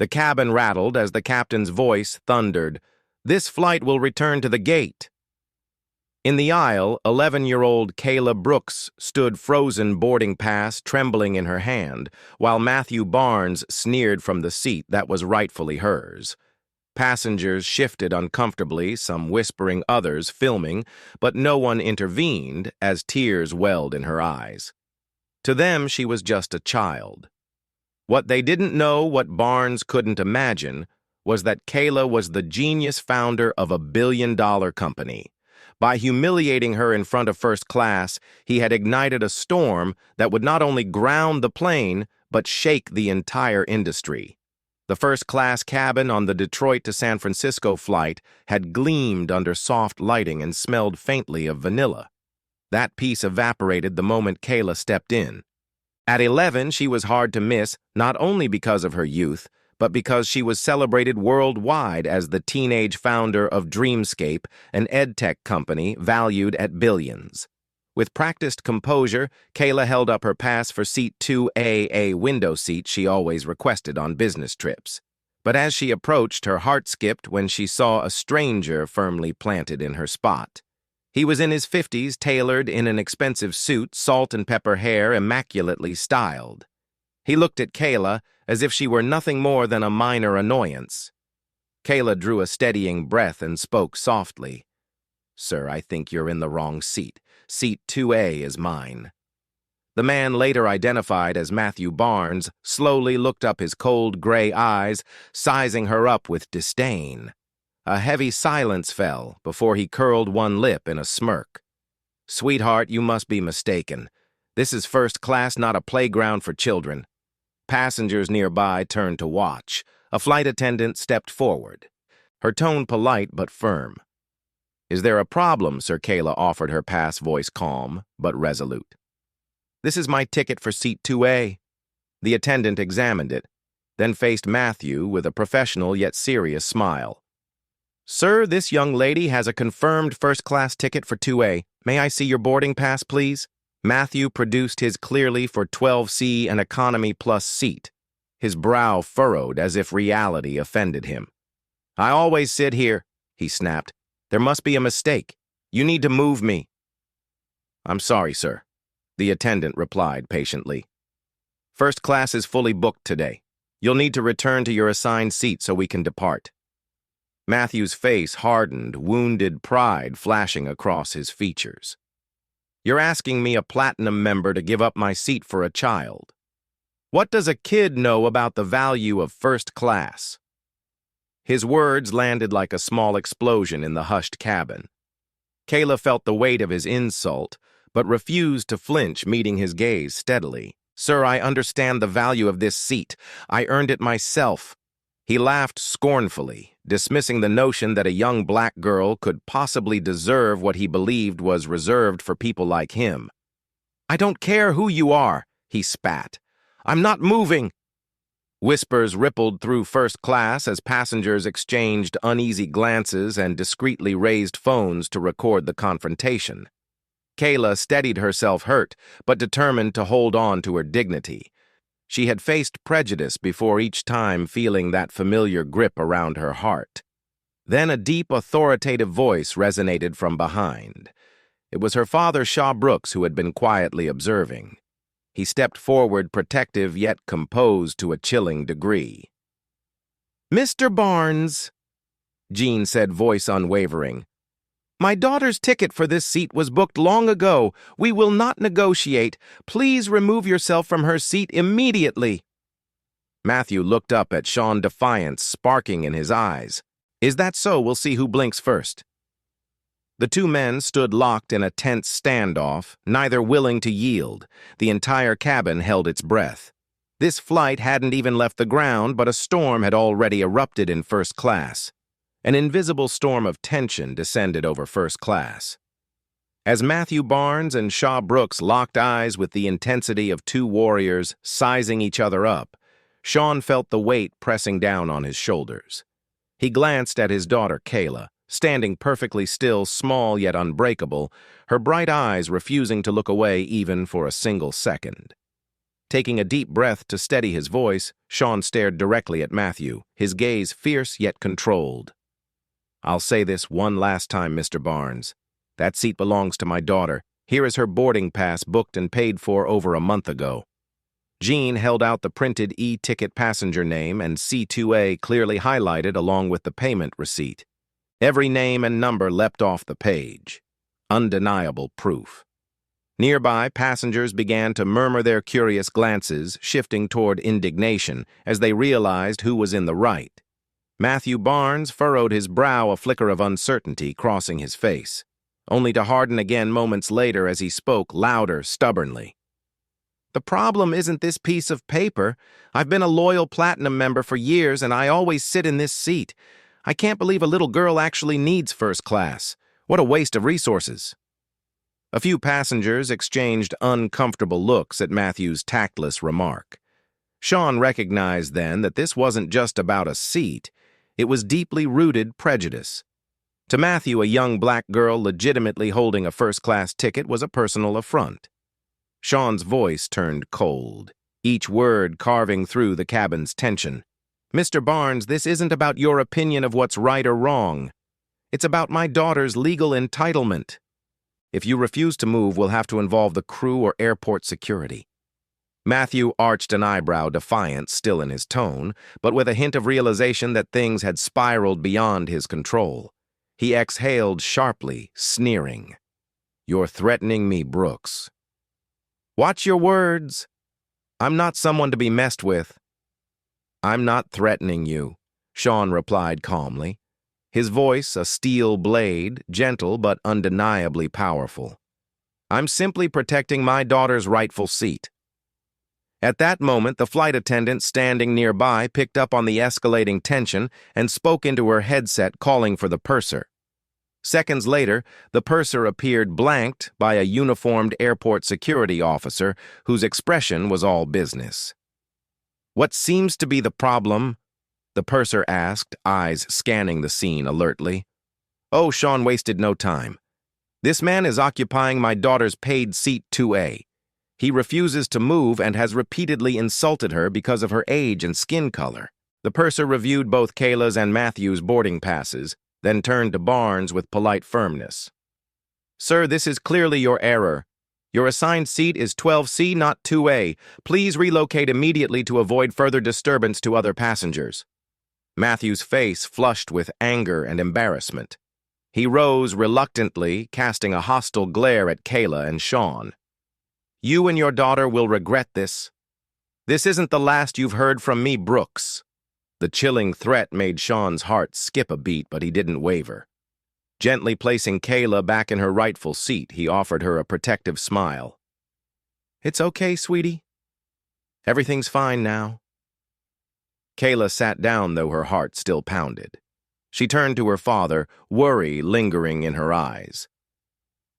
The cabin rattled as the captain's voice thundered, "This flight will return to the gate." In the aisle, 11-year-old Kayla Brooks stood frozen boarding pass trembling in her hand, while Matthew Barnes sneered from the seat that was rightfully hers. Passengers shifted uncomfortably, some whispering, others filming, but no one intervened as tears welled in her eyes. To them, she was just a child. What they didn't know, what Barnes couldn't imagine, was that Kayla was the genius founder of a billion-dollar company. By humiliating her in front of first class, he had ignited a storm that would not only ground the plane, but shake the entire industry. The first-class cabin on the Detroit to San Francisco flight had gleamed under soft lighting and smelled faintly of vanilla. That peace evaporated the moment Kayla stepped in. At 11, she was hard to miss, not only because of her youth, but because she was celebrated worldwide as the teenage founder of Dreamscape, an edtech company valued at billions. With practiced composure, Kayla held up her pass for seat 2A, a window seat she always requested on business trips. But as she approached, her heart skipped when she saw a stranger firmly planted in her spot. He was in his 50s, tailored in an expensive suit, salt and pepper hair immaculately styled. He looked at Kayla as if she were nothing more than a minor annoyance. Kayla drew a steadying breath and spoke softly. "Sir, I think you're in the wrong seat. Seat 2A is mine." The man, later identified as Matthew Barnes, slowly looked up his cold gray eyes, sizing her up with disdain. A heavy silence fell before he curled one lip in a smirk. "Sweetheart, you must be mistaken. This is first class, not a playground for children." Passengers nearby turned to watch. A flight attendant stepped forward, her tone polite but firm. "Is there a problem, Sir?" Kayla offered her pass, voice calm but resolute. "This is my ticket for seat 2A. The attendant examined it, then faced Matthew with a professional yet serious smile. "Sir, this young lady has a confirmed first-class ticket for 2A. May I see your boarding pass, please?" Matthew produced his clearly for 12C, an economy plus seat. His brow furrowed as if reality offended him. "I always sit here," he snapped. "There must be a mistake. You need to move me." "I'm sorry, sir," the attendant replied patiently. "First class is fully booked today. You'll need to return to your assigned seat so we can depart." Matthew's face hardened, wounded pride flashing across his features. "You're asking me, a platinum member, to give up my seat for a child? What does a kid know about the value of first class?" His words landed like a small explosion in the hushed cabin. Kayla felt the weight of his insult, but refused to flinch, meeting his gaze steadily. "Sir, I understand the value of this seat. I earned it myself." He laughed scornfully, dismissing the notion that a young black girl could possibly deserve what he believed was reserved for people like him. "I don't care who you are," he spat. "I'm not moving." Whispers rippled through first class as passengers exchanged uneasy glances and discreetly raised phones to record the confrontation. Kayla steadied herself, hurt, but determined to hold on to her dignity. She had faced prejudice before, each time feeling that familiar grip around her heart. Then a deep, authoritative voice resonated from behind. It was her father, Shaw Brooks, who had been quietly observing. He stepped forward, protective yet composed to a chilling degree. "Mr. Barnes," Jean said, voice unwavering, "my daughter's ticket for this seat was booked long ago. We will not negotiate. Please remove yourself from her seat immediately." Matthew looked up at Sean, defiance sparking in his eyes. "Is that so? We'll see who blinks first." The two men stood locked in a tense standoff, neither willing to yield. The entire cabin held its breath. This flight hadn't even left the ground, but a storm had already erupted in first class. An invisible storm of tension descended over first class. As Matthew Barnes and Shaw Brooks locked eyes with the intensity of two warriors sizing each other up, Sean felt the weight pressing down on his shoulders. He glanced at his daughter, Kayla, standing perfectly still, small yet unbreakable, her bright eyes refusing to look away even for a single second. Taking a deep breath to steady his voice, Sean stared directly at Matthew, his gaze fierce yet controlled. "I'll say this one last time, Mr. Barnes. That seat belongs to my daughter. Here is her boarding pass booked and paid for over a month ago." Jean held out the printed e-ticket passenger name and C2A clearly highlighted along with the payment receipt. Every name and number leapt off the page. Undeniable proof. Nearby, passengers began to murmur their curious glances, shifting toward indignation as they realized who was in the right. Matthew Barnes furrowed his brow, a flicker of uncertainty crossing his face, only to harden again moments later as he spoke louder, stubbornly. "The problem isn't this piece of paper. I've been a loyal Platinum member for years, and I always sit in this seat. I can't believe a little girl actually needs first class. What a waste of resources." A few passengers exchanged uncomfortable looks at Matthew's tactless remark. Sean recognized then that this wasn't just about a seat. It was deeply rooted prejudice. To Matthew, a young black girl legitimately holding a first-class ticket was a personal affront. Sean's voice turned cold, each word carving through the cabin's tension. "Mr. Barnes, this isn't about your opinion of what's right or wrong. It's about my daughter's legal entitlement. If you refuse to move, we'll have to involve the crew or airport security." Matthew arched an eyebrow, defiance still in his tone, but with a hint of realization that things had spiraled beyond his control. He exhaled sharply, sneering. "You're threatening me, Brooks." "Watch your words. I'm not someone to be messed with." "I'm not threatening you," Sean replied calmly. His voice, a steel blade, gentle but undeniably powerful. "I'm simply protecting my daughter's rightful seat." At that moment, the flight attendant standing nearby picked up on the escalating tension and spoke into her headset, calling for the purser. Seconds later, the purser appeared blanked by a uniformed airport security officer whose expression was all business. "What seems to be the problem?" the purser asked, eyes scanning the scene alertly. "Oh," Sean wasted no time. "This man is occupying my daughter's paid seat 2A. He refuses to move and has repeatedly insulted her because of her age and skin color." The purser reviewed both Kayla's and Matthew's boarding passes, then turned to Barnes with polite firmness. "Sir, this is clearly your error. Your assigned seat is 12C, not 2A. Please relocate immediately to avoid further disturbance to other passengers." Matthew's face flushed with anger and embarrassment. He rose reluctantly, casting a hostile glare at Kayla and Sean. "You and your daughter will regret this. This isn't the last you've heard from me, Brooks." The chilling threat made Sean's heart skip a beat, but he didn't waver. Gently placing Kayla back in her rightful seat, he offered her a protective smile. "It's okay, sweetie. Everything's fine now." Kayla sat down, though her heart still pounded. She turned to her father, worry lingering in her eyes.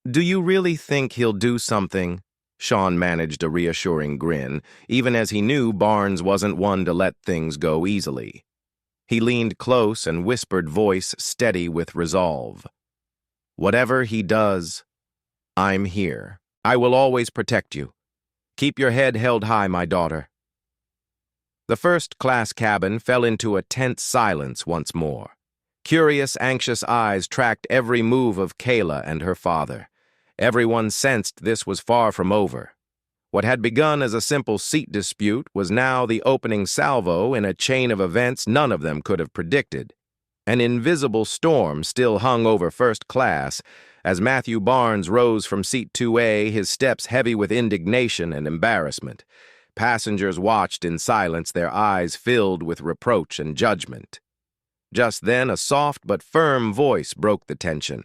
"Do you really think he'll do something?" Sean managed a reassuring grin, even as he knew Barnes wasn't one to let things go easily. He leaned close and whispered, voice steady with resolve. "Whatever he does, I'm here. I will always protect you. Keep your head held high, my daughter." The first-class cabin fell into a tense silence once more. Curious, anxious eyes tracked every move of Kayla and her father. Everyone sensed this was far from over. What had begun as a simple seat dispute was now the opening salvo in a chain of events none of them could have predicted. An invisible storm still hung over first class as Matthew Barnes rose from seat 2A, his steps heavy with indignation and embarrassment. Passengers watched in silence, their eyes filled with reproach and judgment. Just then, a soft but firm voice broke the tension.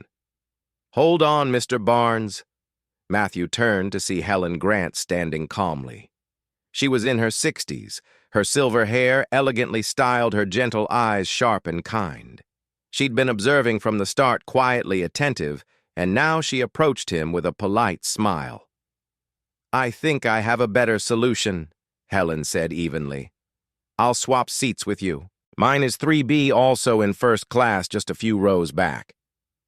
"Hold on, Mr. Barnes." Matthew turned to see Helen Grant standing calmly. She was in her 60s, her silver hair elegantly styled, her gentle eyes sharp and kind. She'd been observing from the start, quietly attentive, and now she approached him with a polite smile. "I think I have a better solution," Helen said evenly. "I'll swap seats with you. Mine is 3B, also in first class, just a few rows back."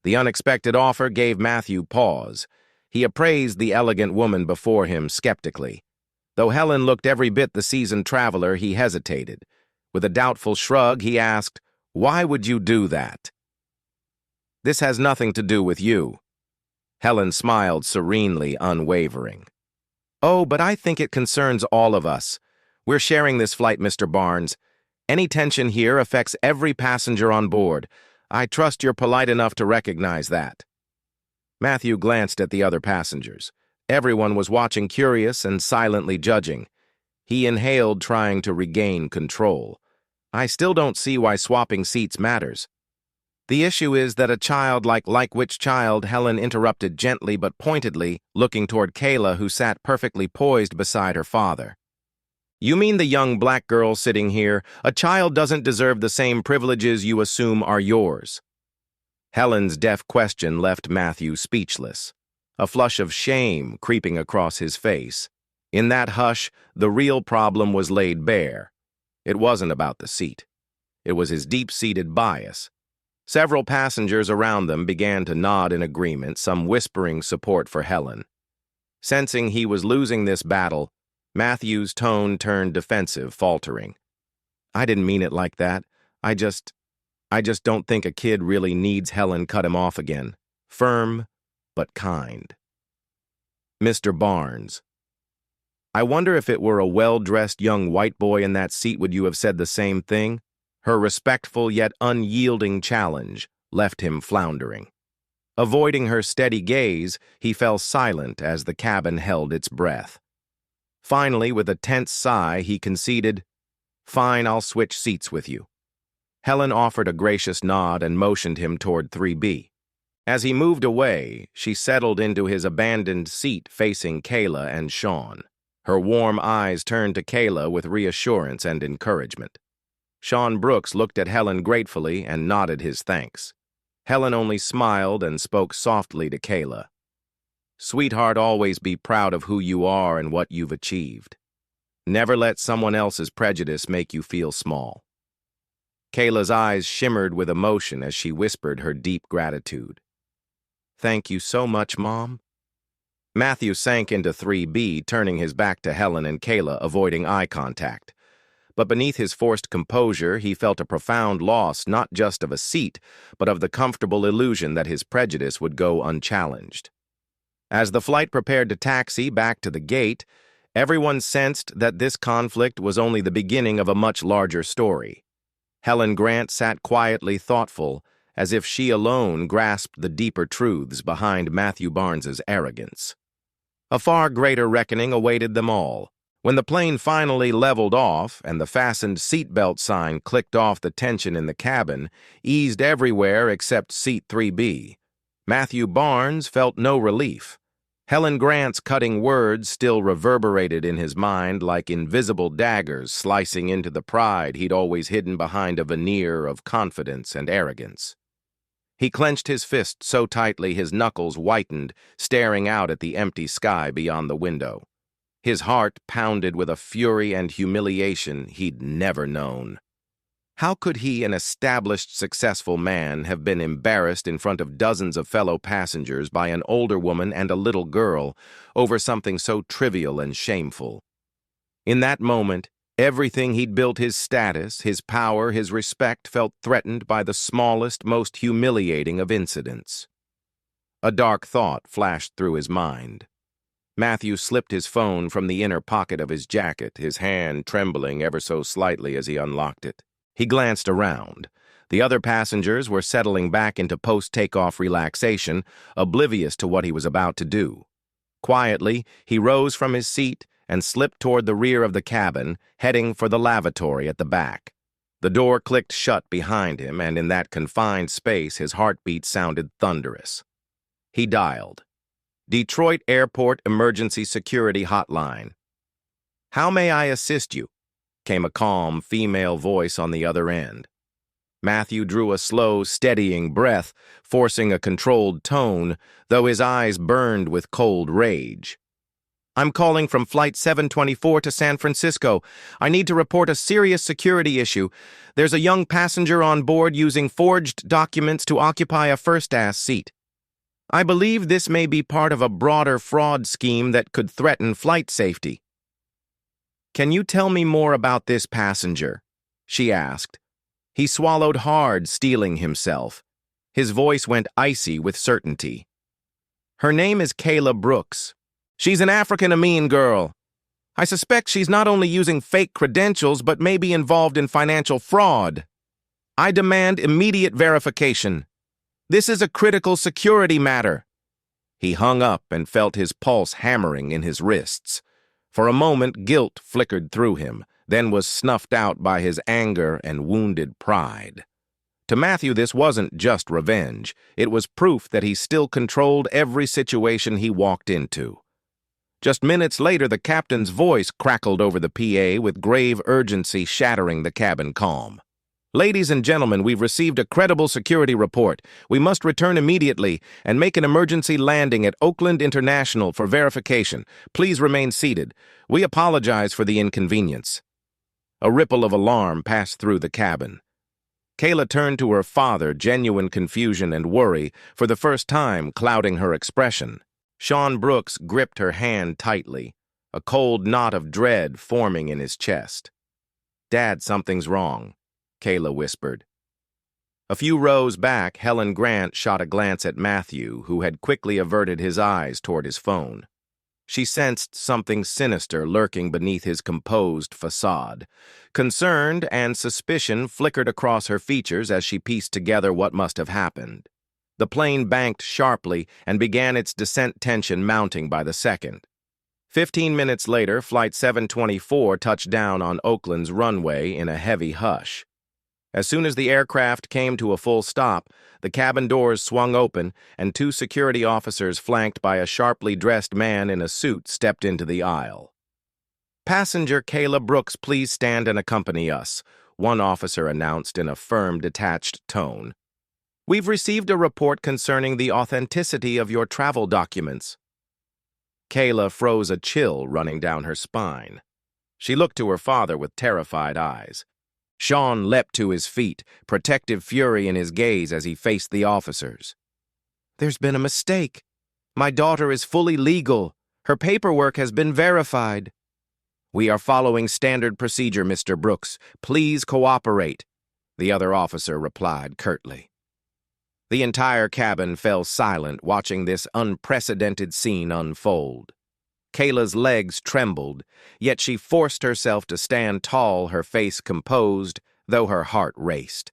The unexpected offer gave Matthew pause. He appraised the elegant woman before him skeptically. Though Helen looked every bit the seasoned traveler, he hesitated. With a doubtful shrug, he asked, "Why would you do that?" "This has nothing to do with you." Helen smiled serenely, unwavering. "Oh, but I think it concerns all of us. We're sharing this flight, Mr. Barnes. Any tension here affects every passenger on board. I trust you're polite enough to recognize that." Matthew glanced at the other passengers. Everyone was watching, curious and silently judging. He inhaled, trying to regain control. "I still don't see why swapping seats matters." "The issue is that a child like which child?" Helen interrupted gently but pointedly, looking toward Kayla, who sat perfectly poised beside her father. "You mean the young black girl sitting here? A child doesn't deserve the same privileges you assume are yours." Helen's deaf question left Matthew speechless, a flush of shame creeping across his face. In that hush, the real problem was laid bare. It wasn't about the seat. It was his deep-seated bias. Several passengers around them began to nod in agreement, some whispering support for Helen. Sensing he was losing this battle, Matthew's tone turned defensive, faltering. "I didn't mean it like that. I just don't think a kid really needs." Helen cut him off again, firm but kind. "Mr. Barnes, I wonder if it were a well-dressed young white boy in that seat, would you have said the same thing?" Her respectful yet unyielding challenge left him floundering. Avoiding her steady gaze, he fell silent as the cabin held its breath. Finally, with a tense sigh, he conceded, "Fine, I'll switch seats with you." Helen offered a gracious nod and motioned him toward 3B. As he moved away, she settled into his abandoned seat facing Kayla and Sean. Her warm eyes turned to Kayla with reassurance and encouragement. Sean Brooks looked at Helen gratefully and nodded his thanks. Helen only smiled and spoke softly to Kayla. "Sweetheart, always be proud of who you are and what you've achieved. Never let someone else's prejudice make you feel small." Kayla's eyes shimmered with emotion as she whispered her deep gratitude. "Thank you so much, Mom." Matthew sank into 3B, turning his back to Helen and Kayla, avoiding eye contact. But beneath his forced composure, he felt a profound loss not just of a seat, but of the comfortable illusion that his prejudice would go unchallenged. As the flight prepared to taxi back to the gate, everyone sensed that this conflict was only the beginning of a much larger story. Helen Grant sat quietly thoughtful, as if she alone grasped the deeper truths behind Matthew Barnes's arrogance. A far greater reckoning awaited them all. When the plane finally leveled off and the fastened seatbelt sign clicked off, the tension in the cabin eased everywhere except seat 3B. Matthew Barnes felt no relief. Helen Grant's cutting words still reverberated in his mind like invisible daggers slicing into the pride he'd always hidden behind a veneer of confidence and arrogance. He clenched his fist so tightly his knuckles whitened, staring out at the empty sky beyond the window. His heart pounded with a fury and humiliation he'd never known. How could he, an established, successful man, have been embarrassed in front of dozens of fellow passengers by an older woman and a little girl over something so trivial and shameful? In that moment, everything he'd built, his status, his power, his respect, felt threatened by the smallest, most humiliating of incidents. A dark thought flashed through his mind. Matthew slipped his phone from the inner pocket of his jacket, his hand trembling ever so slightly as he unlocked it. He glanced around. The other passengers were settling back into post-takeoff relaxation, oblivious to what he was about to do. Quietly, he rose from his seat and slipped toward the rear of the cabin, heading for the lavatory at the back. The door clicked shut behind him, and in that confined space, his heartbeat sounded thunderous. He dialed. "Detroit Airport Emergency Security Hotline." "How may I assist you?" came a calm female voice on the other end. Matthew drew a slow, steadying breath, forcing a controlled tone, though his eyes burned with cold rage. "I'm calling from Flight 724 to San Francisco. I need to report a serious security issue. There's a young passenger on board using forged documents to occupy a first-class seat. I believe this may be part of a broader fraud scheme that could threaten flight safety." "Can you tell me more about this passenger?" she asked. He swallowed hard, steeling himself. His voice went icy with certainty. "Her name is Kayla Brooks. She's an African-American girl. I suspect she's not only using fake credentials but may be involved in financial fraud. I demand immediate verification. This is a critical security matter." He hung up and felt his pulse hammering in his wrists. For a moment, guilt flickered through him, then was snuffed out by his anger and wounded pride. To Matthew, this wasn't just revenge. It was proof that he still controlled every situation he walked into. Just minutes later, the captain's voice crackled over the PA with grave urgency shattering the cabin calm. "Ladies and gentlemen, we've received a credible security report. We must return immediately and make an emergency landing at Oakland International for verification. Please remain seated. We apologize for the inconvenience." A ripple of alarm passed through the cabin. Kayla turned to her father, genuine confusion and worry for the first time clouding her expression. Sean Brooks gripped her hand tightly, a cold knot of dread forming in his chest. "Dad, something's wrong," Kayla whispered. A few rows back, Helen Grant shot a glance at Matthew, who had quickly averted his eyes toward his phone. She sensed something sinister lurking beneath his composed facade. Concern and suspicion flickered across her features as she pieced together what must have happened. The plane banked sharply and began its descent, tension mounting by the second. 15 minutes later, Flight 724 touched down on Oakland's runway in a heavy hush. As soon as the aircraft came to a full stop, the cabin doors swung open and two security officers flanked by a sharply dressed man in a suit stepped into the aisle. "Passenger Kayla Brooks, please stand and accompany us," one officer announced in a firm, detached tone. "We've received a report concerning the authenticity of your travel documents." Kayla froze, a chill running down her spine. She looked to her father with terrified eyes. Sean leapt to his feet, protective fury in his gaze as he faced the officers. "There's been a mistake. My daughter is fully legal. Her paperwork has been verified." "We are following standard procedure, Mr. Brooks. Please cooperate," the other officer replied curtly. The entire cabin fell silent, watching this unprecedented scene unfold. Kayla's legs trembled, yet she forced herself to stand tall, her face composed, though her heart raced.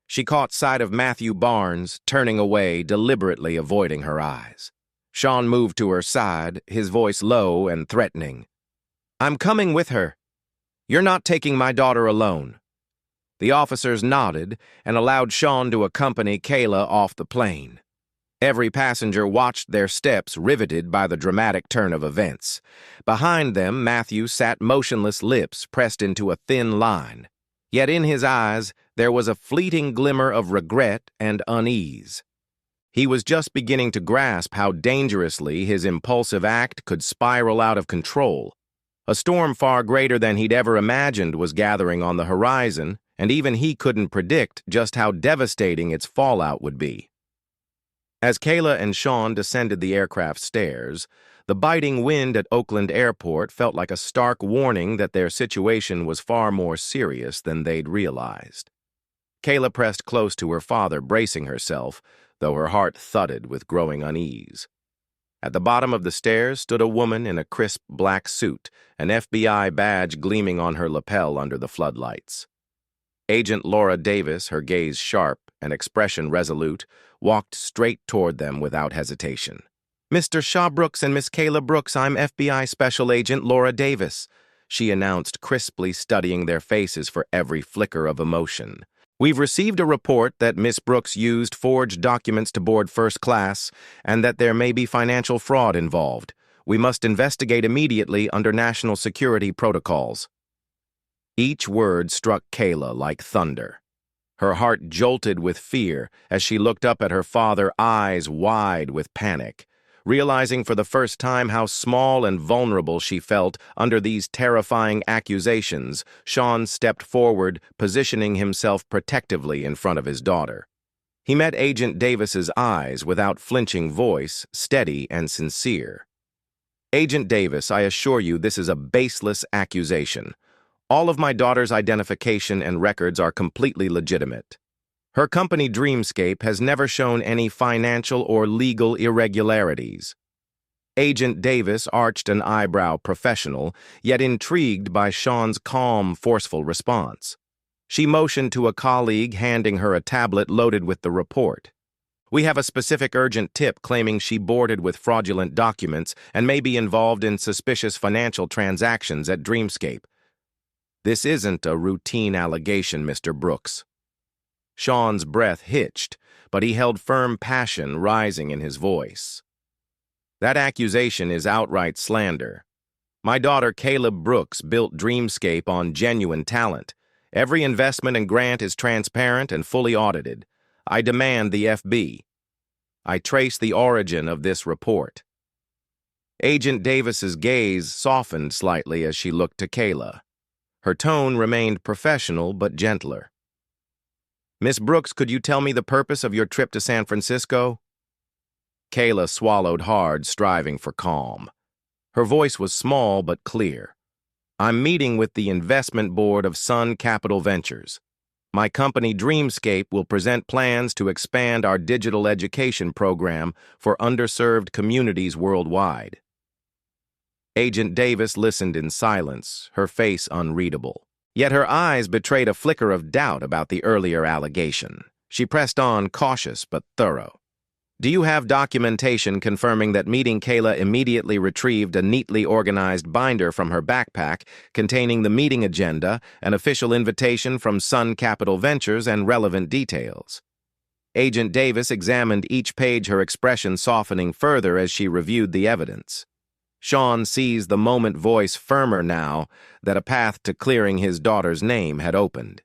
She caught sight of Matthew Barnes, turning away, deliberately avoiding her eyes. Sean moved to her side, his voice low and threatening. "I'm coming with her. You're not taking my daughter alone." The officers nodded and allowed Sean to accompany Kayla off the plane. Every passenger watched their steps, riveted by the dramatic turn of events. Behind them, Matthew sat motionless, lips pressed into a thin line. Yet in his eyes, there was a fleeting glimmer of regret and unease. He was just beginning to grasp how dangerously his impulsive act could spiral out of control. A storm far greater than he'd ever imagined was gathering on the horizon, and even he couldn't predict just how devastating its fallout would be. As Kayla and Sean descended the aircraft stairs, the biting wind at Oakland Airport felt like a stark warning that their situation was far more serious than they'd realized. Kayla pressed close to her father, bracing herself, though her heart thudded with growing unease. At the bottom of the stairs stood a woman in a crisp black suit, an FBI badge gleaming on her lapel under the floodlights. Agent Laura Davis, her gaze sharp and expression resolute, walked straight toward them without hesitation. "Mr. Shaw Brooks and Miss Kayla Brooks, I'm FBI Special Agent Laura Davis," she announced crisply, studying their faces for every flicker of emotion. "We've received a report that Miss Brooks used forged documents to board first class and that there may be financial fraud involved. We must investigate immediately under national security protocols." Each word struck Kayla like thunder. Her heart jolted with fear as she looked up at her father, eyes wide with panic. Realizing for the first time how small and vulnerable she felt under these terrifying accusations, Sean stepped forward, positioning himself protectively in front of his daughter. He met Agent Davis's eyes without flinching, voice steady and sincere. Agent Davis, I assure you this is a baseless accusation. All of my daughter's identification and records are completely legitimate. Her company Dreamscape has never shown any financial or legal irregularities. Agent Davis arched an eyebrow, professional, yet intrigued by Sean's calm, forceful response. She motioned to a colleague, handing her a tablet loaded with the report. We have a specific urgent tip claiming she boarded with fraudulent documents and may be involved in suspicious financial transactions at Dreamscape. This isn't a routine allegation, Mr. Brooks. Sean's breath hitched, but he held firm, passion rising in his voice. That accusation is outright slander. My daughter Caleb Brooks built Dreamscape on genuine talent. Every investment and grant is transparent and fully audited. I demand the FB. I trace the origin of this report. Agent Davis's gaze softened slightly as she looked to Kayla. Her tone remained professional but gentler. Miss Brooks, could you tell me the purpose of your trip to San Francisco? Kayla swallowed hard, striving for calm. Her voice was small but clear. I'm meeting with the investment board of Sun Capital Ventures. My company Dreamscape will present plans to expand our digital education program for underserved communities worldwide. Agent Davis listened in silence, her face unreadable. Yet her eyes betrayed a flicker of doubt about the earlier allegation. She pressed on, cautious but thorough. Do you have documentation confirming that meeting Kayla immediately retrieved a neatly organized binder from her backpack containing the meeting agenda, an official invitation from Sun Capital Ventures, and relevant details? Agent Davis examined each page, her expression softening further as she reviewed the evidence. Sean seized the moment, voice firmer now that a path to clearing his daughter's name had opened.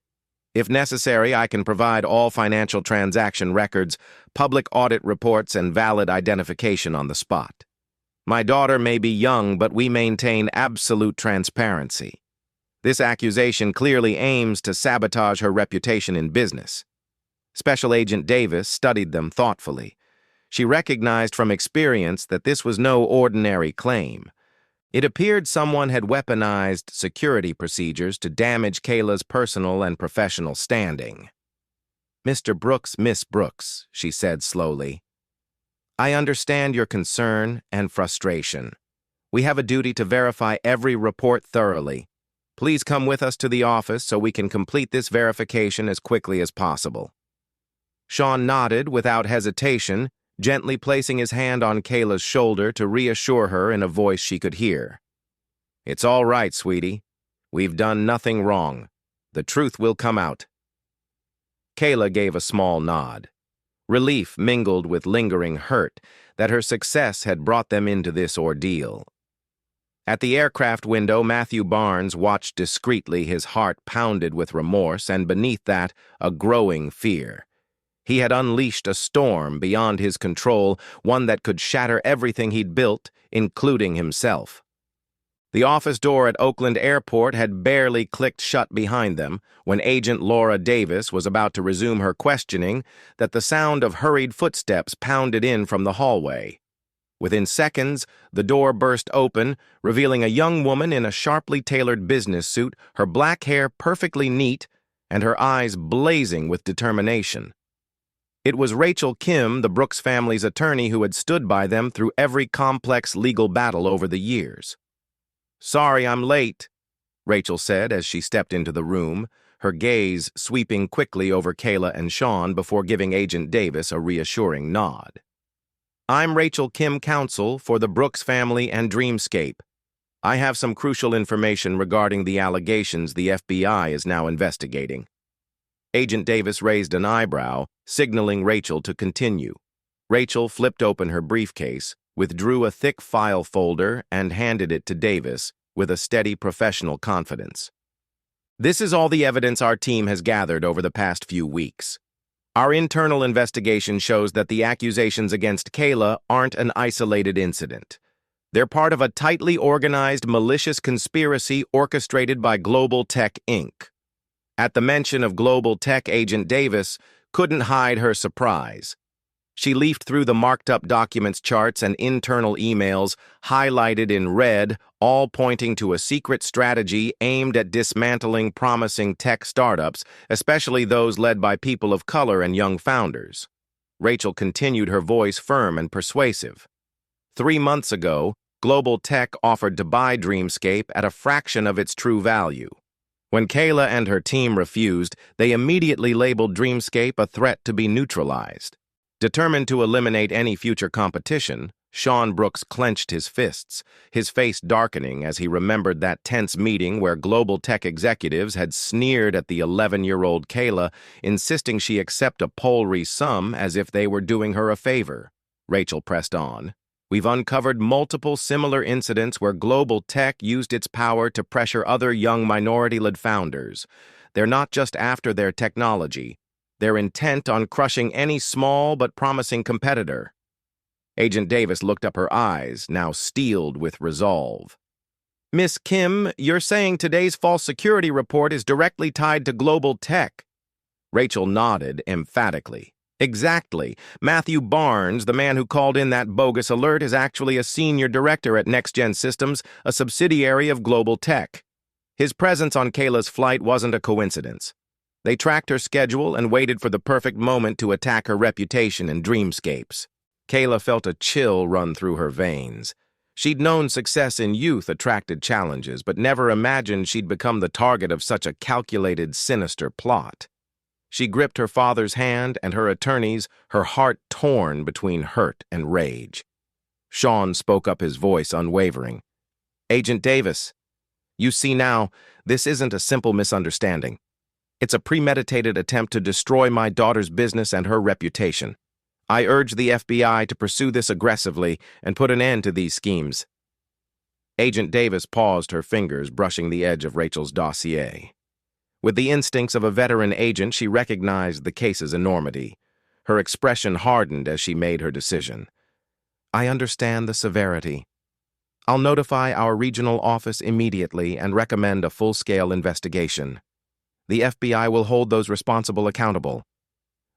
If necessary, I can provide all financial transaction records, public audit reports, and valid identification on the spot. My daughter may be young, but we maintain absolute transparency. This accusation clearly aims to sabotage her reputation in business. Special Agent Davis studied them thoughtfully. She recognized from experience that this was no ordinary claim. It appeared someone had weaponized security procedures to damage Kayla's personal and professional standing. Mr. Brooks, Miss Brooks, she said slowly, I understand your concern and frustration. We have a duty to verify every report thoroughly. Please come with us to the office so we can complete this verification as quickly as possible. Sean nodded without hesitation, gently placing his hand on Kayla's shoulder to reassure her in a voice she could hear. It's all right, sweetie. We've done nothing wrong. The truth will come out. Kayla gave a small nod. Relief mingled with lingering hurt that her success had brought them into this ordeal. At the aircraft window, Matthew Barnes watched discreetly, his heart pounded with remorse, and beneath that, a growing fear. He had unleashed a storm beyond his control, one that could shatter everything he'd built, including himself. The office door at Oakland Airport had barely clicked shut behind them when Agent Laura Davis was about to resume her questioning that the sound of hurried footsteps pounded in from the hallway. Within seconds, the door burst open, revealing a young woman in a sharply tailored business suit, her black hair perfectly neat and her eyes blazing with determination. It was Rachel Kim, the Brooks family's attorney, who had stood by them through every complex legal battle over the years. Sorry I'm late, Rachel said as she stepped into the room, her gaze sweeping quickly over Kayla and Sean before giving Agent Davis a reassuring nod. I'm Rachel Kim, counsel for the Brooks family and Dreamscape. I have some crucial information regarding the allegations the FBI is now investigating. Agent Davis raised an eyebrow, signaling Rachel to continue. Rachel flipped open her briefcase, withdrew a thick file folder, and handed it to Davis with a steady professional confidence. This is all the evidence our team has gathered over the past few weeks. Our internal investigation shows that the accusations against Kayla aren't an isolated incident. They're part of a tightly organized, malicious conspiracy orchestrated by Global Tech, Inc. At the mention of Global Tech, Agent Davis couldn't hide her surprise. She leafed through the marked-up documents, charts, and internal emails, highlighted in red, all pointing to a secret strategy aimed at dismantling promising tech startups, especially those led by people of color and young founders. Rachel continued, her voice firm and persuasive. 3 months ago, Global Tech offered to buy Dreamscape at a fraction of its true value. When Kayla and her team refused, they immediately labeled Dreamscape a threat to be neutralized. Determined to eliminate any future competition, Sean Brooks clenched his fists, his face darkening as he remembered that tense meeting where Global Tech executives had sneered at the 11-year-old Kayla, insisting she accept a paltry sum as if they were doing her a favor. Rachel pressed on. We've uncovered multiple similar incidents where Global Tech used its power to pressure other young minority-led founders. They're not just after their technology. They're intent on crushing any small but promising competitor. Agent Davis looked up, her eyes, now steeled with resolve. Miss Kim, you're saying today's false security report is directly tied to Global Tech? Rachel nodded emphatically. Exactly. Matthew Barnes, the man who called in that bogus alert, is actually a senior director at NextGen Systems, a subsidiary of Global Tech. His presence on Kayla's flight wasn't a coincidence. They tracked her schedule and waited for the perfect moment to attack her reputation and dreamscapes. Kayla felt a chill run through her veins. She'd known success in youth attracted challenges, but never imagined she'd become the target of such a calculated, sinister plot. She gripped her father's hand and her attorney's, her heart torn between hurt and rage. Sean spoke up, his voice unwavering. Agent Davis, you see now, this isn't a simple misunderstanding. It's a premeditated attempt to destroy my daughter's business and her reputation. I urge the FBI to pursue this aggressively and put an end to these schemes. Agent Davis paused, her fingers brushing the edge of Rachel's dossier. With the instincts of a veteran agent, she recognized the case's enormity. Her expression hardened as she made her decision. I understand the severity. I'll notify our regional office immediately and recommend a full-scale investigation. The FBI will hold those responsible accountable.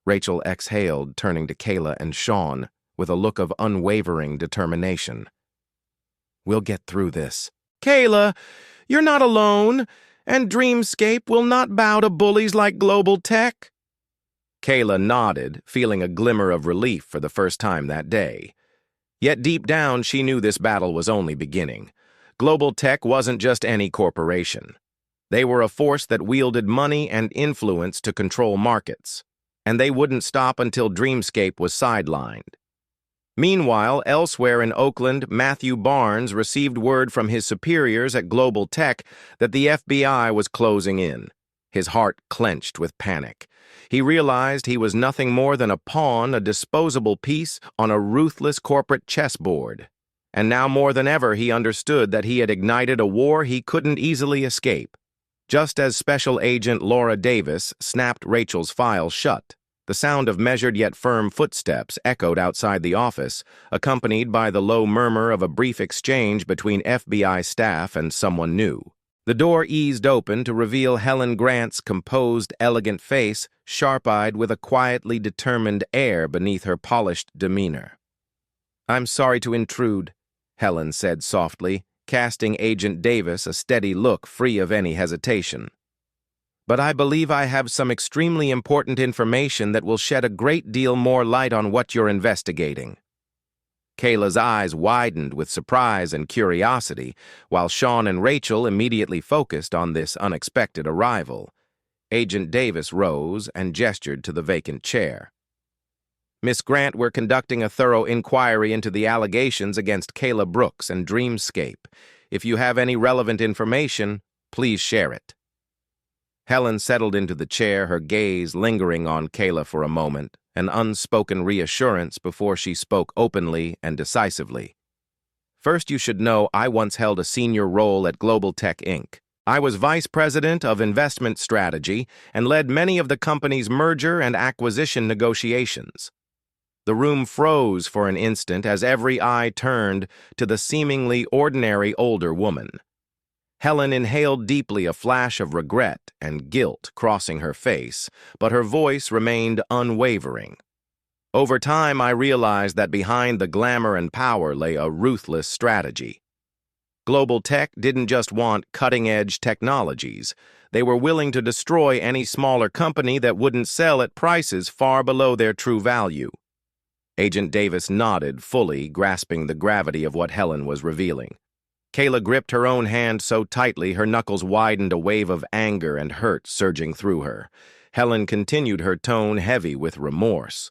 Rachel exhaled, turning to Kayla and Sean with a look of unwavering determination. We'll get through this. Kayla, you're not alone, and Dreamscape will not bow to bullies like Global Tech. Kayla nodded, feeling a glimmer of relief for the first time that day. Yet deep down, she knew this battle was only beginning. Global Tech wasn't just any corporation. They were a force that wielded money and influence to control markets, and they wouldn't stop until Dreamscape was sidelined. Meanwhile, elsewhere in Oakland, Matthew Barnes received word from his superiors at Global Tech that the FBI was closing in. His heart clenched with panic. He realized he was nothing more than a pawn, a disposable piece on a ruthless corporate chessboard. And now more than ever, he understood that he had ignited a war he couldn't easily escape. Just as Special Agent Laura Davis snapped Rachel's file shut, the sound of measured yet firm footsteps echoed outside the office, accompanied by the low murmur of a brief exchange between FBI staff and someone new. The door eased open to reveal Helen Grant's composed, elegant face, sharp-eyed with a quietly determined air beneath her polished demeanor. I'm sorry to intrude, Helen said softly, casting Agent Davis a steady look free of any hesitation. But I believe I have some extremely important information that will shed a great deal more light on what you're investigating. Kayla's eyes widened with surprise and curiosity, while Sean and Rachel immediately focused on this unexpected arrival. Agent Davis rose and gestured to the vacant chair. Miss Grant, we're conducting a thorough inquiry into the allegations against Kayla Brooks and Dreamscape. If you have any relevant information, please share it. Helen settled into the chair, her gaze lingering on Kayla for a moment, an unspoken reassurance before she spoke openly and decisively. First, you should know I once held a senior role at Global Tech Inc. I was vice president of investment strategy and led many of the company's merger and acquisition negotiations. The room froze for an instant as every eye turned to the seemingly ordinary older woman. Helen inhaled deeply, a flash of regret and guilt crossing her face, but her voice remained unwavering. Over time, I realized that behind the glamour and power lay a ruthless strategy. Global tech didn't just want cutting-edge technologies. They were willing to destroy any smaller company that wouldn't sell at prices far below their true value. Agent Davis nodded, fully grasping the gravity of what Helen was revealing. Kayla gripped her own hand so tightly her knuckles widened, a wave of anger and hurt surging through her. Helen continued, her tone heavy with remorse.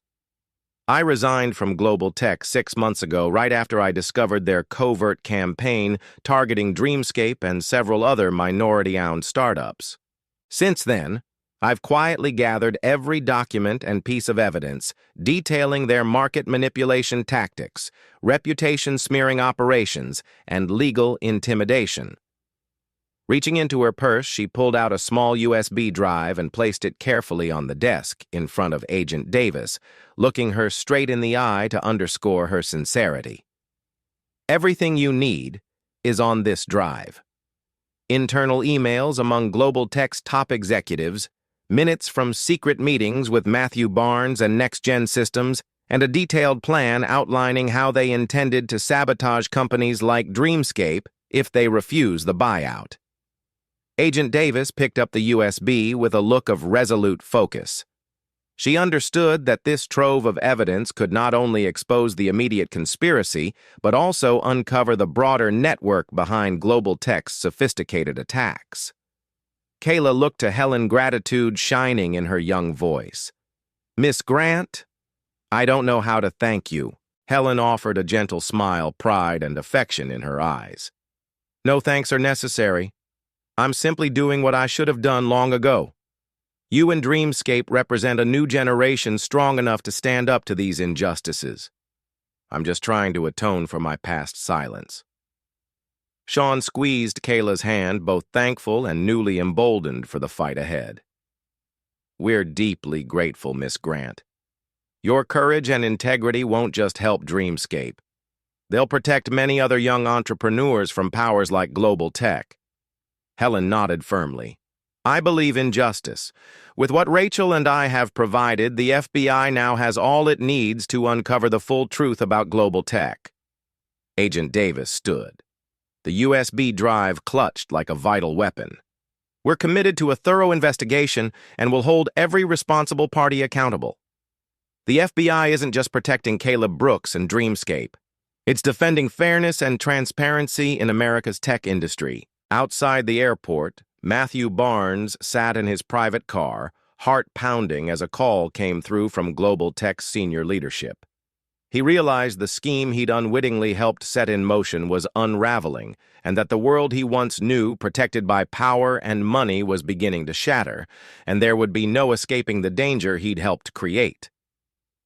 I resigned from Global Tech 6 months ago, right after I discovered their covert campaign targeting Dreamscape and several other minority-owned startups. Since then, I've quietly gathered every document and piece of evidence detailing their market manipulation tactics, reputation-smearing operations, and legal intimidation. Reaching into her purse, she pulled out a small USB drive and placed it carefully on the desk in front of Agent Davis, looking her straight in the eye to underscore her sincerity. Everything you need is on this drive. Internal emails among Global Tech's top executives, minutes from secret meetings with Matthew Barnes and Next Gen Systems, and a detailed plan outlining how they intended to sabotage companies like Dreamscape if they refuse the buyout. Agent Davis picked up the USB with a look of resolute focus. She understood that this trove of evidence could not only expose the immediate conspiracy, but also uncover the broader network behind Global Tech's sophisticated attacks. Kayla looked to Helen, gratitude shining in her young voice. "Miss Grant, I don't know how to thank you." Helen offered a gentle smile, pride and affection in her eyes. "No thanks are necessary. I'm simply doing what I should have done long ago. You and Dreamscape represent a new generation strong enough to stand up to these injustices. I'm just trying to atone for my past silence." Sean squeezed Kayla's hand, both thankful and newly emboldened for the fight ahead. "We're deeply grateful, Miss Grant. Your courage and integrity won't just help Dreamscape. They'll protect many other young entrepreneurs from powers like Global Tech." Helen nodded firmly. "I believe in justice. With what Rachel and I have provided, the FBI now has all it needs to uncover the full truth about Global Tech." Agent Davis stood. The USB drive clutched like a vital weapon. "We're committed to a thorough investigation and will hold every responsible party accountable. The FBI isn't just protecting Caleb Brooks and Dreamscape. It's defending fairness and transparency in America's tech industry." Outside the airport, Matthew Barnes sat in his private car, heart pounding as a call came through from Global Tech's senior leadership. He realized the scheme he'd unwittingly helped set in motion was unraveling, and that the world he once knew, protected by power and money, was beginning to shatter, and there would be no escaping the danger he'd helped create.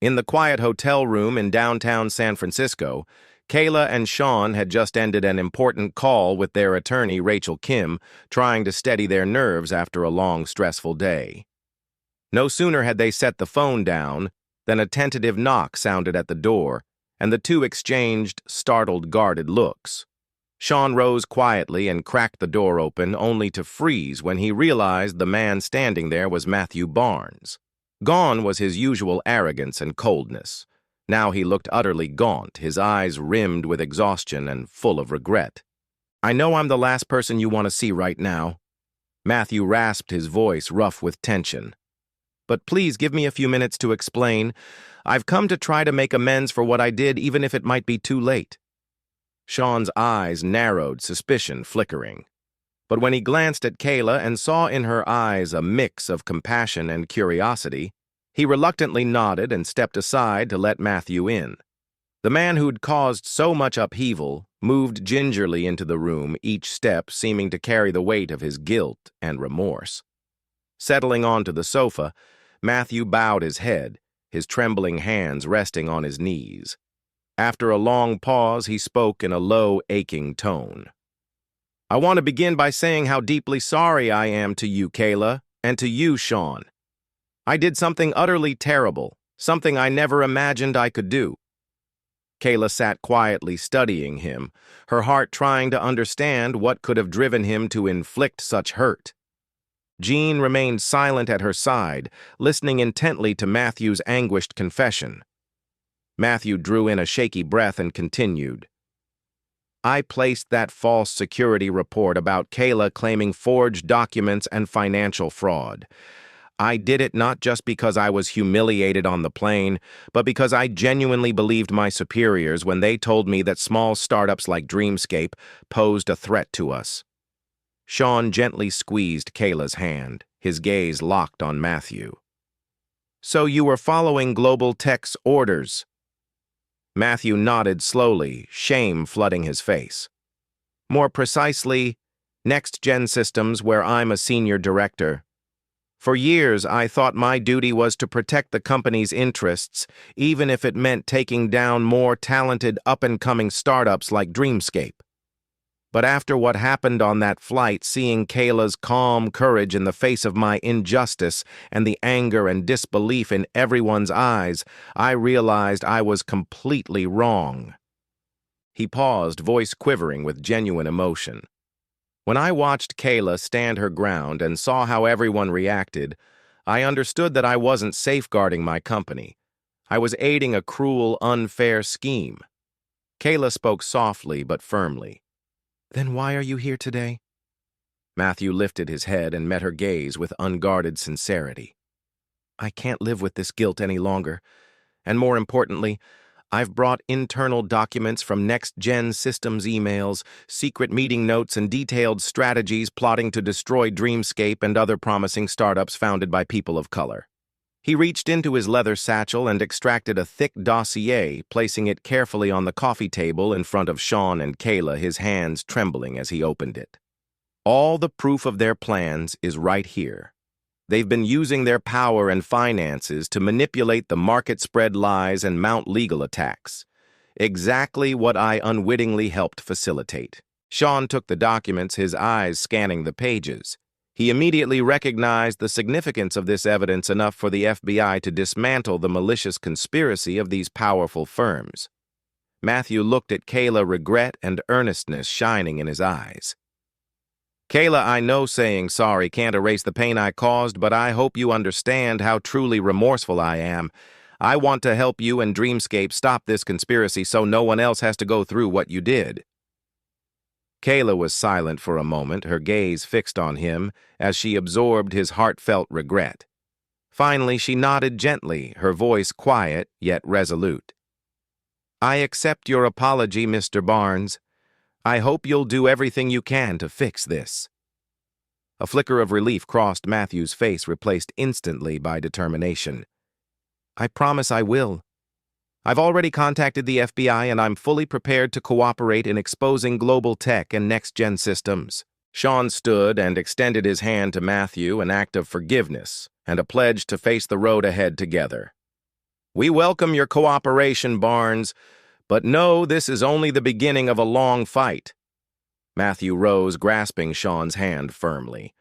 In the quiet hotel room in downtown San Francisco, Kayla and Sean had just ended an important call with their attorney, Rachel Kim, trying to steady their nerves after a long, stressful day. No sooner had they set the phone down than a tentative knock sounded at the door, and the two exchanged startled, guarded looks. Sean rose quietly and cracked the door open, only to freeze when he realized the man standing there was Matthew Barnes. Gone was his usual arrogance and coldness. Now he looked utterly gaunt, his eyes rimmed with exhaustion and full of regret. "I know I'm the last person you want to see right now." Matthew rasped, his voice rough with tension. "But please give me a few minutes to explain. I've come to try to make amends for what I did, even if it might be too late." Sean's eyes narrowed, suspicion flickering. But when he glanced at Kayla and saw in her eyes a mix of compassion and curiosity, he reluctantly nodded and stepped aside to let Matthew in. The man who'd caused so much upheaval moved gingerly into the room, each step seeming to carry the weight of his guilt and remorse. Settling onto the sofa, Matthew bowed his head, his trembling hands resting on his knees. After a long pause, he spoke in a low, aching tone. "I want to begin by saying how deeply sorry I am to you, Kayla, and to you, Sean. I did something utterly terrible, something I never imagined I could do." Kayla sat quietly studying him, her heart trying to understand what could have driven him to inflict such hurt. Jean remained silent at her side, listening intently to Matthew's anguished confession. Matthew drew in a shaky breath and continued. I placed that false security report about Kayla claiming forged documents and financial fraud. I did it not just because I was humiliated on the plane, but because I genuinely believed my superiors when they told me that small startups like Dreamscape posed a threat to us. Sean gently squeezed Kayla's hand, his gaze locked on Matthew. So you were following Global Tech's orders? Matthew nodded slowly, shame flooding his face. More precisely, Next Gen Systems, where I'm a senior director. For years, I thought my duty was to protect the company's interests, even if it meant taking down more talented up-and-coming startups like Dreamscape. But after what happened on that flight, seeing Kayla's calm courage in the face of my injustice and the anger and disbelief in everyone's eyes, I realized I was completely wrong. He paused, voice quivering with genuine emotion. When I watched Kayla stand her ground and saw how everyone reacted, I understood that I wasn't safeguarding my company. I was aiding a cruel, unfair scheme. Kayla spoke softly but firmly. Then why are you here today? Matthew lifted his head and met her gaze with unguarded sincerity. I can't live with this guilt any longer, and more importantly, I've brought internal documents from Next Gen Systems emails, secret meeting notes, and detailed strategies plotting to destroy Dreamscape and other promising startups founded by people of color. He reached into his leather satchel and extracted a thick dossier, placing it carefully on the coffee table in front of Sean and Kayla, his hands trembling as he opened it. All the proof of their plans is right here. They've been using their power and finances to manipulate the market-spread lies and mount legal attacks. Exactly what I unwittingly helped facilitate. Sean took the documents, his eyes scanning the pages. He immediately recognized the significance of this evidence enough for the FBI to dismantle the malicious conspiracy of these powerful firms. Matthew looked at Kayla, regret and earnestness shining in his eyes. Kayla, I know saying sorry can't erase the pain I caused, but I hope you understand how truly remorseful I am. I want to help you and Dreamscape stop this conspiracy so no one else has to go through what you did. Kayla was silent for a moment, her gaze fixed on him as she absorbed his heartfelt regret. Finally, she nodded gently, her voice quiet yet resolute. I accept your apology, Mr. Barnes. I hope you'll do everything you can to fix this. A flicker of relief crossed Matthew's face, replaced instantly by determination. I promise I will. I've already contacted the FBI and I'm fully prepared to cooperate in exposing Global Tech and Next Gen Systems. Sean stood and extended his hand to Matthew, an act of forgiveness and a pledge to face the road ahead together. We welcome your cooperation, Barnes, but know this is only the beginning of a long fight. Matthew rose, grasping Sean's hand firmly.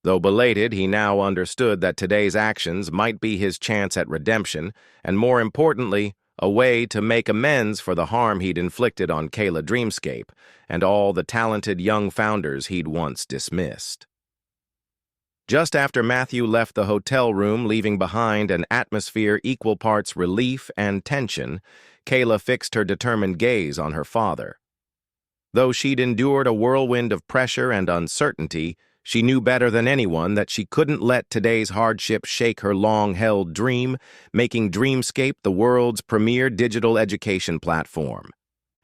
Though belated, he now understood that today's actions might be his chance at redemption, and more importantly, a way to make amends for the harm he'd inflicted on Kayla Dreamscape and all the talented young founders he'd once dismissed. Just after Matthew left the hotel room, leaving behind an atmosphere equal parts relief and tension, Kayla fixed her determined gaze on her father. Though she'd endured a whirlwind of pressure and uncertainty, she knew better than anyone that she couldn't let today's hardship shake her long-held dream, making Dreamscape the world's premier digital education platform.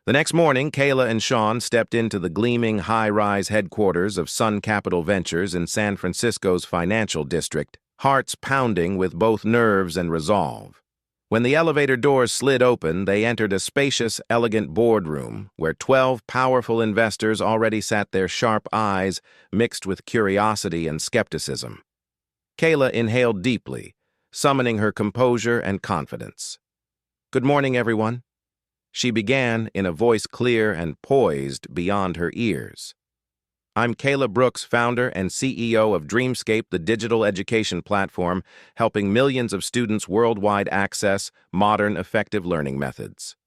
The next morning, Kayla and Sean stepped into the gleaming high-rise headquarters of Sun Capital Ventures in San Francisco's financial district, hearts pounding with both nerves and resolve. When the elevator doors slid open, they entered a spacious, elegant boardroom where 12 powerful investors already sat, their sharp eyes mixed with curiosity and skepticism. Kayla inhaled deeply, summoning her composure and confidence. Good morning, everyone. She began in a voice clear and poised beyond her ears. I'm Kayla Brooks, founder and CEO of Dreamscape, the digital education platform, helping millions of students worldwide access modern, effective learning methods.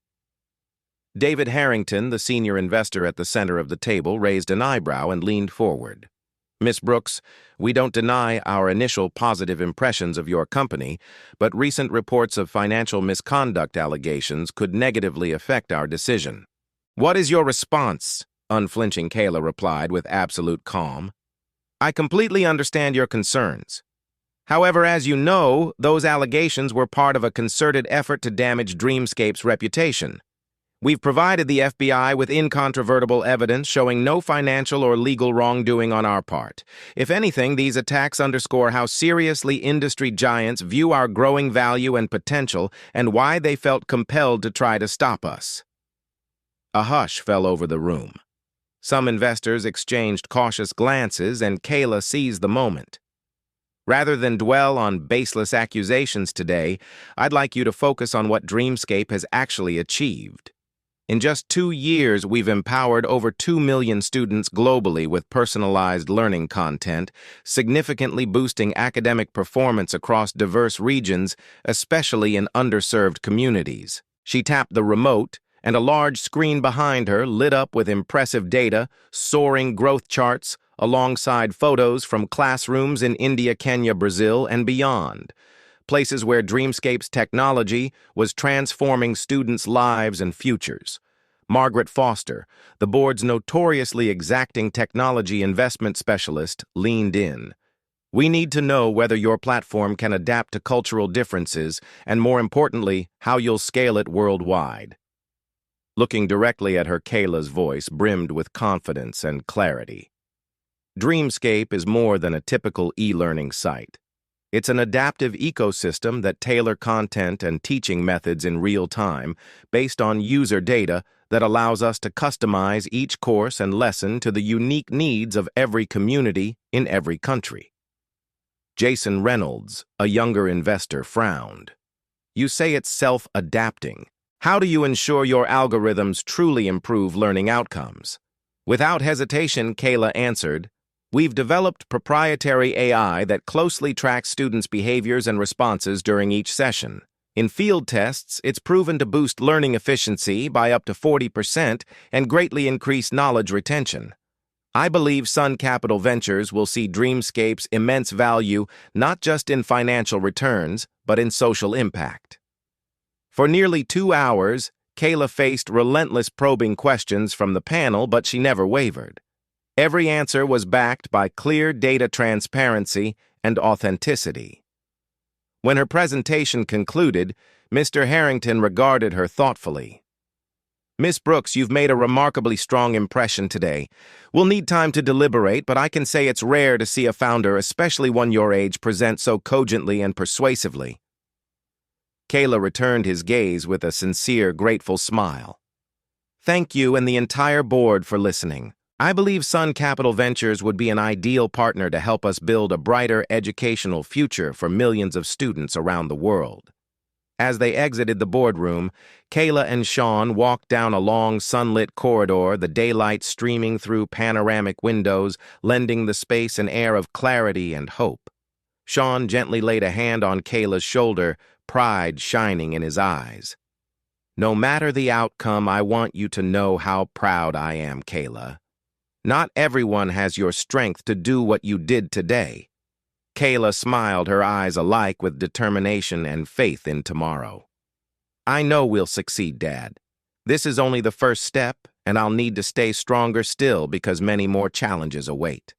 David Harrington, the senior investor at the center of the table, raised an eyebrow and leaned forward. Miss Brooks, we don't deny our initial positive impressions of your company, but recent reports of financial misconduct allegations could negatively affect our decision. What is your response? Unflinching Kayla replied with absolute calm. I completely understand your concerns. However, as you know, those allegations were part of a concerted effort to damage Dreamscape's reputation. We've provided the FBI with incontrovertible evidence showing no financial or legal wrongdoing on our part. If anything, these attacks underscore how seriously industry giants view our growing value and potential and why they felt compelled to try to stop us. A hush fell over the room. Some investors exchanged cautious glances, and Kayla seized the moment. Rather than dwell on baseless accusations today, I'd like you to focus on what Dreamscape has actually achieved. In just 2 years, we've empowered over 2 million students globally with personalized learning content, significantly boosting academic performance across diverse regions, especially in underserved communities. She tapped the remote, and a large screen behind her lit up with impressive data, soaring growth charts, alongside photos from classrooms in India, Kenya, Brazil, and beyond. Places where Dreamscape's technology was transforming students' lives and futures. Margaret Foster, the board's notoriously exacting technology investment specialist, leaned in. We need to know whether your platform can adapt to cultural differences and, more importantly, how you'll scale it worldwide. Looking directly at her, Kayla's voice brimmed with confidence and clarity. Dreamscape is more than a typical e-learning site. It's an adaptive ecosystem that tailors content and teaching methods in real time based on user data that allows us to customize each course and lesson to the unique needs of every community in every country. Jason Reynolds, a younger investor, frowned. You say it's self-adapting. How do you ensure your algorithms truly improve learning outcomes? Without hesitation, Kayla answered, We've developed proprietary AI that closely tracks students' behaviors and responses during each session. In field tests, it's proven to boost learning efficiency by up to 40% and greatly increase knowledge retention. I believe Sun Capital Ventures will see Dreamscape's immense value not just in financial returns, but in social impact. For nearly 2 hours, Kayla faced relentless probing questions from the panel, but she never wavered. Every answer was backed by clear data transparency and authenticity. When her presentation concluded, Mr. Harrington regarded her thoughtfully. Miss Brooks, you've made a remarkably strong impression today. We'll need time to deliberate, but I can say it's rare to see a founder, especially one your age, present so cogently and persuasively. Kayla returned his gaze with a sincere, grateful smile. Thank you and the entire board for listening. I believe Sun Capital Ventures would be an ideal partner to help us build a brighter educational future for millions of students around the world. As they exited the boardroom, Kayla and Sean walked down a long sunlit corridor, the daylight streaming through panoramic windows, lending the space an air of clarity and hope. Sean gently laid a hand on Kayla's shoulder, pride shining in his eyes. No matter the outcome, I want you to know how proud I am, Kayla. Not everyone has your strength to do what you did today. Kayla smiled, her eyes alight with determination and faith in tomorrow. I know we'll succeed, Dad. This is only the first step, and I'll need to stay stronger still because many more challenges await.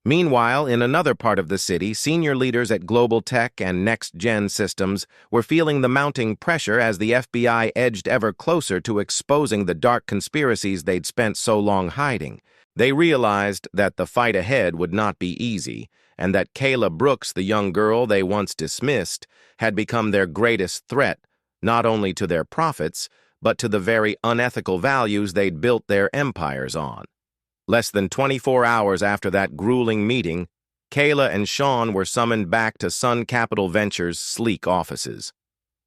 Meanwhile, in another part of the city, senior leaders at Global Tech and Next Gen Systems were feeling the mounting pressure as the FBI edged ever closer to exposing the dark conspiracies they'd spent so long hiding. They realized that the fight ahead would not be easy, and that Kayla Brooks, the young girl they once dismissed, had become their greatest threat, not only to their profits, but to the very unethical values they'd built their empires on. Less than 24 hours after that grueling meeting, Kayla and Sean were summoned back to Sun Capital Ventures' sleek offices.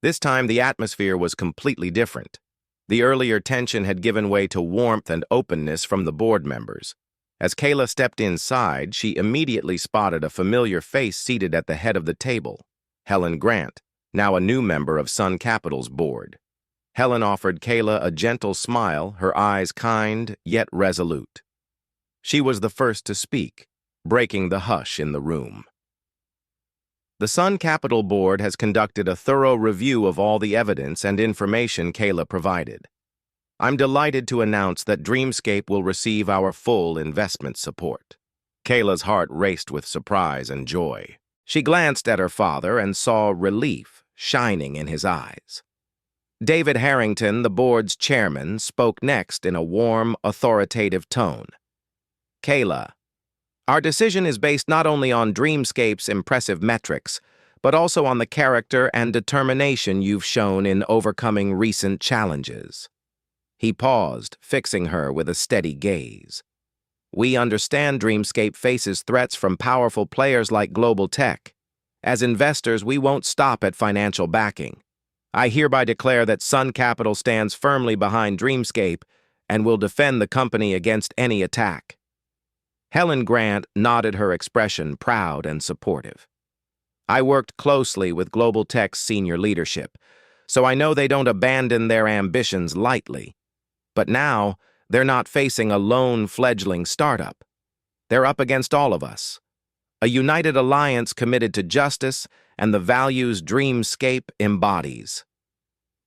This time, the atmosphere was completely different. The earlier tension had given way to warmth and openness from the board members. As Kayla stepped inside, she immediately spotted a familiar face seated at the head of the table, Helen Grant, now a new member of Sun Capital's board. Helen offered Kayla a gentle smile, her eyes kind yet resolute. She was the first to speak, breaking the hush in the room. The Sun Capital Board has conducted a thorough review of all the evidence and information Kayla provided. I'm delighted to announce that Dreamscape will receive our full investment support. Kayla's heart raced with surprise and joy. She glanced at her father and saw relief shining in his eyes. David Harrington, the board's chairman, spoke next in a warm, authoritative tone. Kayla, our decision is based not only on Dreamscape's impressive metrics, but also on the character and determination you've shown in overcoming recent challenges. He paused, fixing her with a steady gaze. We understand Dreamscape faces threats from powerful players like global tech. As investors, we won't stop at financial backing. I hereby declare that Sun Capital stands firmly behind Dreamscape and will defend the company against any attack. Helen Grant nodded, her expression proud and supportive. I worked closely with Global Tech's senior leadership, so I know they don't abandon their ambitions lightly. But now, they're not facing a lone fledgling startup. They're up against all of us. A united alliance committed to justice and the values Dreamscape embodies.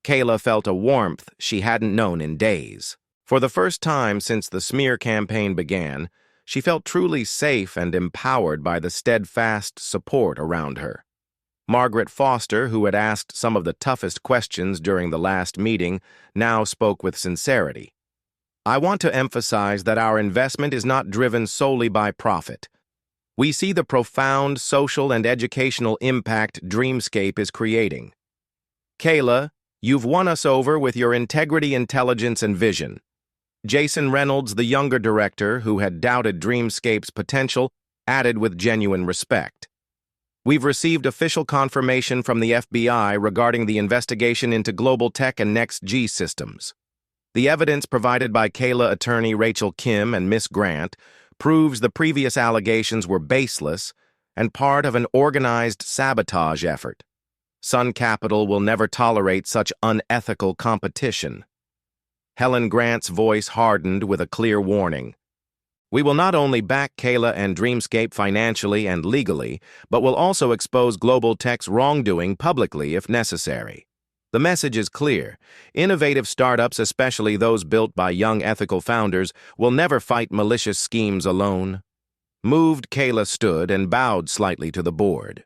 Kayla felt a warmth she hadn't known in days. For the first time since the smear campaign began, she felt truly safe and empowered by the steadfast support around her. Margaret Foster, who had asked some of the toughest questions during the last meeting, now spoke with sincerity. I want to emphasize that our investment is not driven solely by profit. We see the profound social and educational impact Dreamscape is creating. Kayla, you've won us over with your integrity, intelligence, and vision. Jason Reynolds, the younger director, who had doubted Dreamscape's potential, added with genuine respect. We've received official confirmation from the FBI regarding the investigation into Global Tech and Next G systems. The evidence provided by Kayla attorney Rachel Kim and Miss Grant proves the previous allegations were baseless and part of an organized sabotage effort. Sun Capital will never tolerate such unethical competition. Helen Grant's voice hardened with a clear warning. We will not only back Kayla and Dreamscape financially and legally, but will also expose Global Tech's wrongdoing publicly if necessary. The message is clear. Innovative startups, especially those built by young ethical founders, will never fight malicious schemes alone. Moved, Kayla stood and bowed slightly to the board.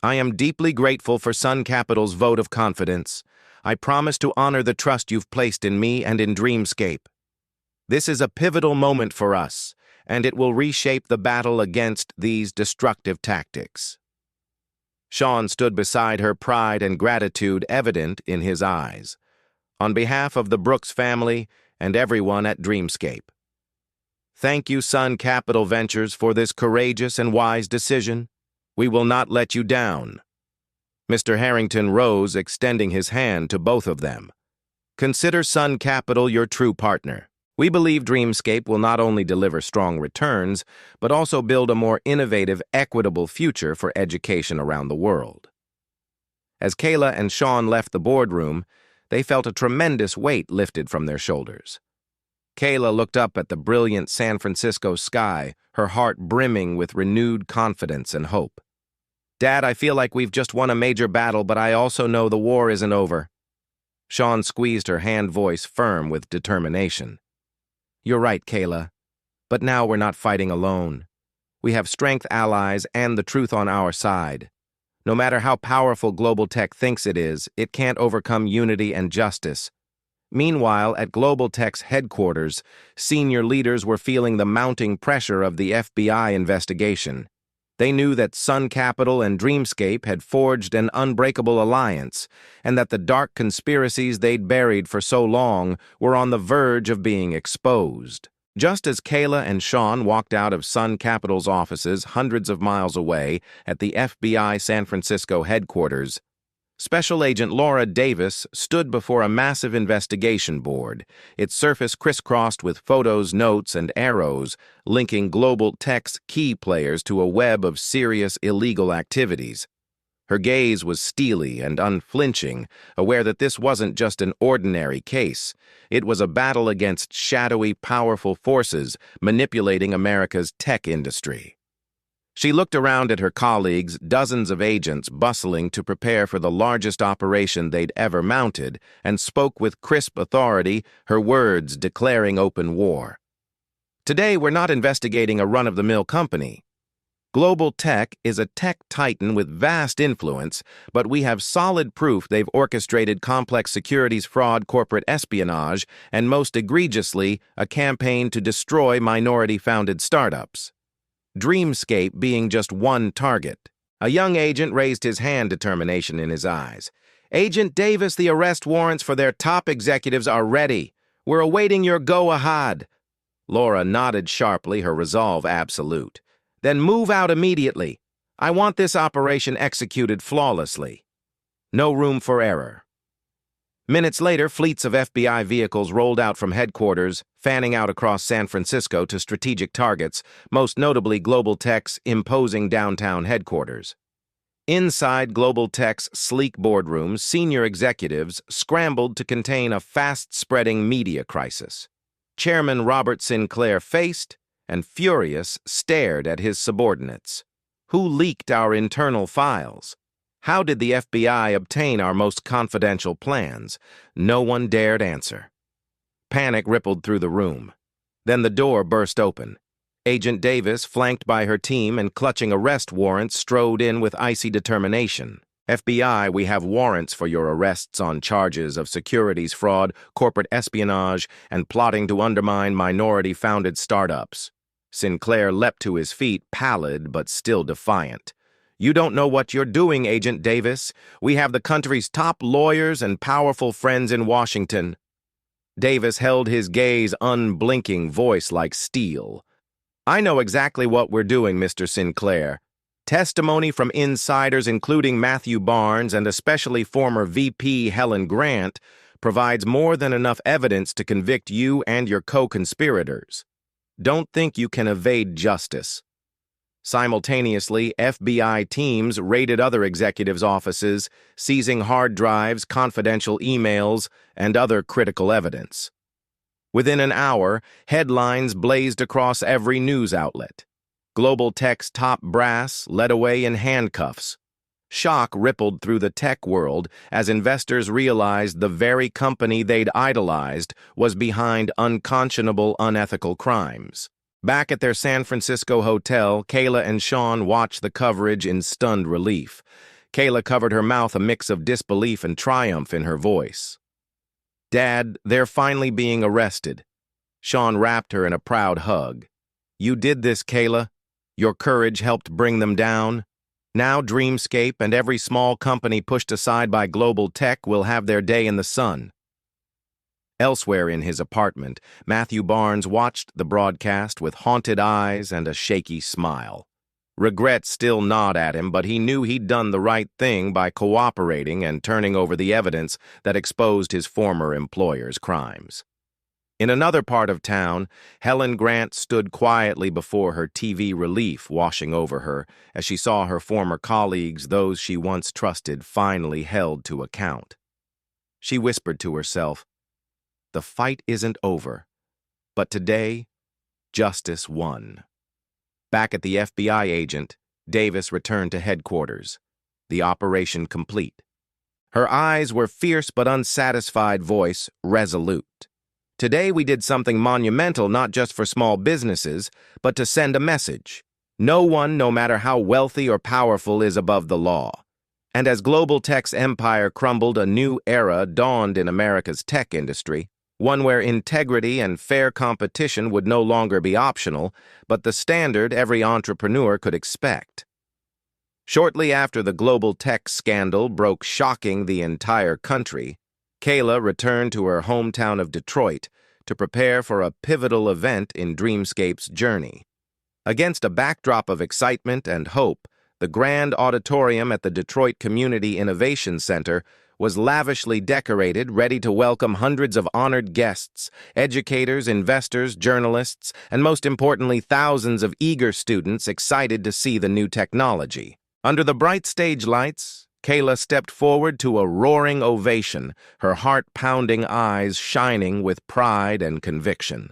I am deeply grateful for Sun Capital's vote of confidence. I promise to honor the trust you've placed in me and in Dreamscape. This is a pivotal moment for us, and it will reshape the battle against these destructive tactics. Sean stood beside her, pride and gratitude evident in his eyes. On behalf of the Brooks family and everyone at Dreamscape, thank you, Sun Capital Ventures, for this courageous and wise decision. We will not let you down. Mr. Harrington rose, extending his hand to both of them. Consider Sun Capital your true partner. We believe Dreamscape will not only deliver strong returns, but also build a more innovative, equitable future for education around the world. As Kayla and Sean left the boardroom, they felt a tremendous weight lifted from their shoulders. Kayla looked up at the brilliant San Francisco sky, her heart brimming with renewed confidence and hope. Dad, I feel like we've just won a major battle, but I also know the war isn't over. Sean squeezed her hand, voice firm with determination. You're right, Kayla. But now we're not fighting alone. We have strength, allies, and the truth on our side. No matter how powerful Global Tech thinks it is, it can't overcome unity and justice. Meanwhile, at Global Tech's headquarters, senior leaders were feeling the mounting pressure of the FBI investigation. They knew that Sun Capital and Dreamscape had forged an unbreakable alliance, and that the dark conspiracies they'd buried for so long were on the verge of being exposed. Just as Kayla and Sean walked out of Sun Capital's offices hundreds of miles away at the FBI San Francisco headquarters, Special Agent Laura Davis stood before a massive investigation board, its surface crisscrossed with photos, notes, and arrows linking Global Tech's key players to a web of serious illegal activities. Her gaze was steely and unflinching, aware that this wasn't just an ordinary case. It was a battle against shadowy, powerful forces manipulating America's tech industry. She looked around at her colleagues, dozens of agents bustling to prepare for the largest operation they'd ever mounted, and spoke with crisp authority, her words declaring open war. Today, we're not investigating a run-of-the-mill company. Global Tech is a tech titan with vast influence, but we have solid proof they've orchestrated complex securities fraud, corporate espionage, and most egregiously, a campaign to destroy minority-founded startups. Dreamscape being just one target. A young agent raised his hand, determination in his eyes. "Agent Davis, the arrest warrants for their top executives are ready. We're awaiting your go-ahead." Laura nodded sharply, her resolve absolute. "Then move out immediately. I want this operation executed flawlessly. No room for error." Minutes later, fleets of FBI vehicles rolled out from headquarters, fanning out across San Francisco to strategic targets, most notably Global Tech's imposing downtown headquarters. Inside Global Tech's sleek boardroom, senior executives scrambled to contain a fast-spreading media crisis. Chairman Robert Sinclair faced and, furious, stared at his subordinates. Who leaked our internal files? How did the FBI obtain our most confidential plans? No one dared answer. Panic rippled through the room. Then the door burst open. Agent Davis, flanked by her team and clutching arrest warrants, strode in with icy determination. "FBI, we have warrants for your arrests on charges of securities fraud, corporate espionage, and plotting to undermine minority-founded startups." Sinclair leapt to his feet, pallid but still defiant. "You don't know what you're doing, Agent Davis. We have the country's top lawyers and powerful friends in Washington." Davis held his gaze unblinking, voice like steel. "I know exactly what we're doing, Mr. Sinclair. Testimony from insiders, including Matthew Barnes and especially former VP Helen Grant, provides more than enough evidence to convict you and your co-conspirators. Don't think you can evade justice." Simultaneously, FBI teams raided other executives' offices, seizing hard drives, confidential emails, and other critical evidence. Within an hour, headlines blazed across every news outlet. Global Tech's top brass led away in handcuffs. Shock rippled through the tech world as investors realized the very company they'd idolized was behind unconscionable, unethical crimes. Back at their San Francisco hotel, Kayla and Sean watched the coverage in stunned relief. Kayla covered her mouth, a mix of disbelief and triumph in her voice. "Dad, they're finally being arrested." Sean wrapped her in a proud hug. "You did this, Kayla. Your courage helped bring them down. Now Dreamscape and every small company pushed aside by Global Tech will have their day in the sun." Elsewhere in his apartment, Matthew Barnes watched the broadcast with haunted eyes and a shaky smile. Regret still gnawed at him, but he knew he'd done the right thing by cooperating and turning over the evidence that exposed his former employer's crimes. In another part of town, Helen Grant stood quietly before her TV, relief washing over her as she saw her former colleagues, those she once trusted, finally held to account. She whispered to herself, "The fight isn't over, but today, justice won." Back at the FBI agent, Davis returned to headquarters, the operation complete. Her eyes were fierce but unsatisfied, voice resolute. "Today we did something monumental, not just for small businesses, but to send a message. No one, no matter how wealthy or powerful, is above the law. And as Global Tech's empire crumbled, a new era dawned in America's tech industry, one where integrity and fair competition would no longer be optional, but the standard every entrepreneur could expect." Shortly after the Global Tech scandal broke, shocking the entire country, Kayla returned to her hometown of Detroit to prepare for a pivotal event in Dreamscape's journey. Against a backdrop of excitement and hope, the grand auditorium at the Detroit Community Innovation Center was lavishly decorated, ready to welcome hundreds of honored guests, educators, investors, journalists, and most importantly, thousands of eager students excited to see the new technology. Under the bright stage lights, Kayla stepped forward to a roaring ovation, her heart-pounding eyes shining with pride and conviction.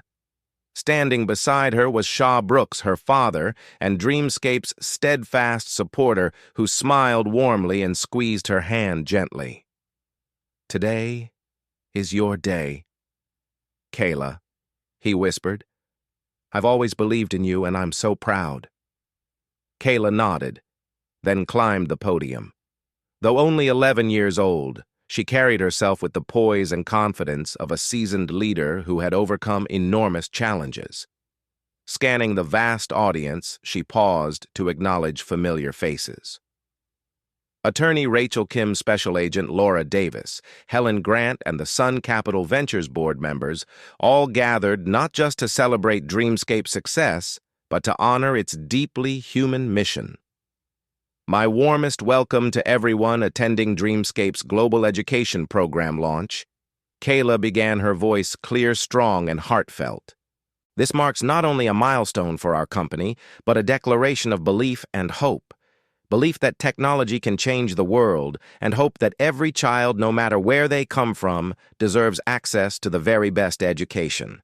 Standing beside her was Shaw Brooks, her father, and Dreamscape's steadfast supporter, who smiled warmly and squeezed her hand gently. "Today is your day, Kayla," he whispered. "I've always believed in you, and I'm so proud." Kayla nodded, then climbed the podium. Though only 11 years old, she carried herself with the poise and confidence of a seasoned leader who had overcome enormous challenges. Scanning the vast audience, she paused to acknowledge familiar faces. Attorney Rachel Kim Special Agent Laura Davis, Helen Grant, and the Sun Capital Ventures board members all gathered not just to celebrate Dreamscape's success, but to honor its deeply human mission. My warmest welcome to everyone attending Dreamscape's Global Education Program launch. Kayla began, her voice clear, strong, and heartfelt. This marks not only a milestone for our company, but a declaration of belief and hope. Belief that technology can change the world, and hope that every child, no matter where they come from, deserves access to the very best education.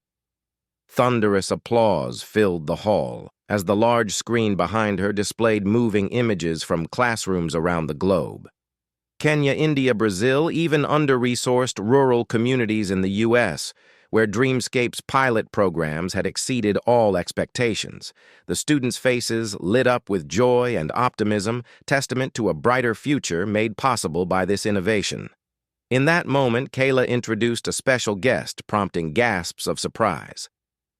Thunderous applause filled the hall as the large screen behind her displayed moving images from classrooms around the globe. Kenya, India, Brazil, even under-resourced rural communities in the U.S., where Dreamscape's pilot programs had exceeded all expectations. The students' faces lit up with joy and optimism, testament to a brighter future made possible by this innovation. In that moment, Kayla introduced a special guest, prompting gasps of surprise.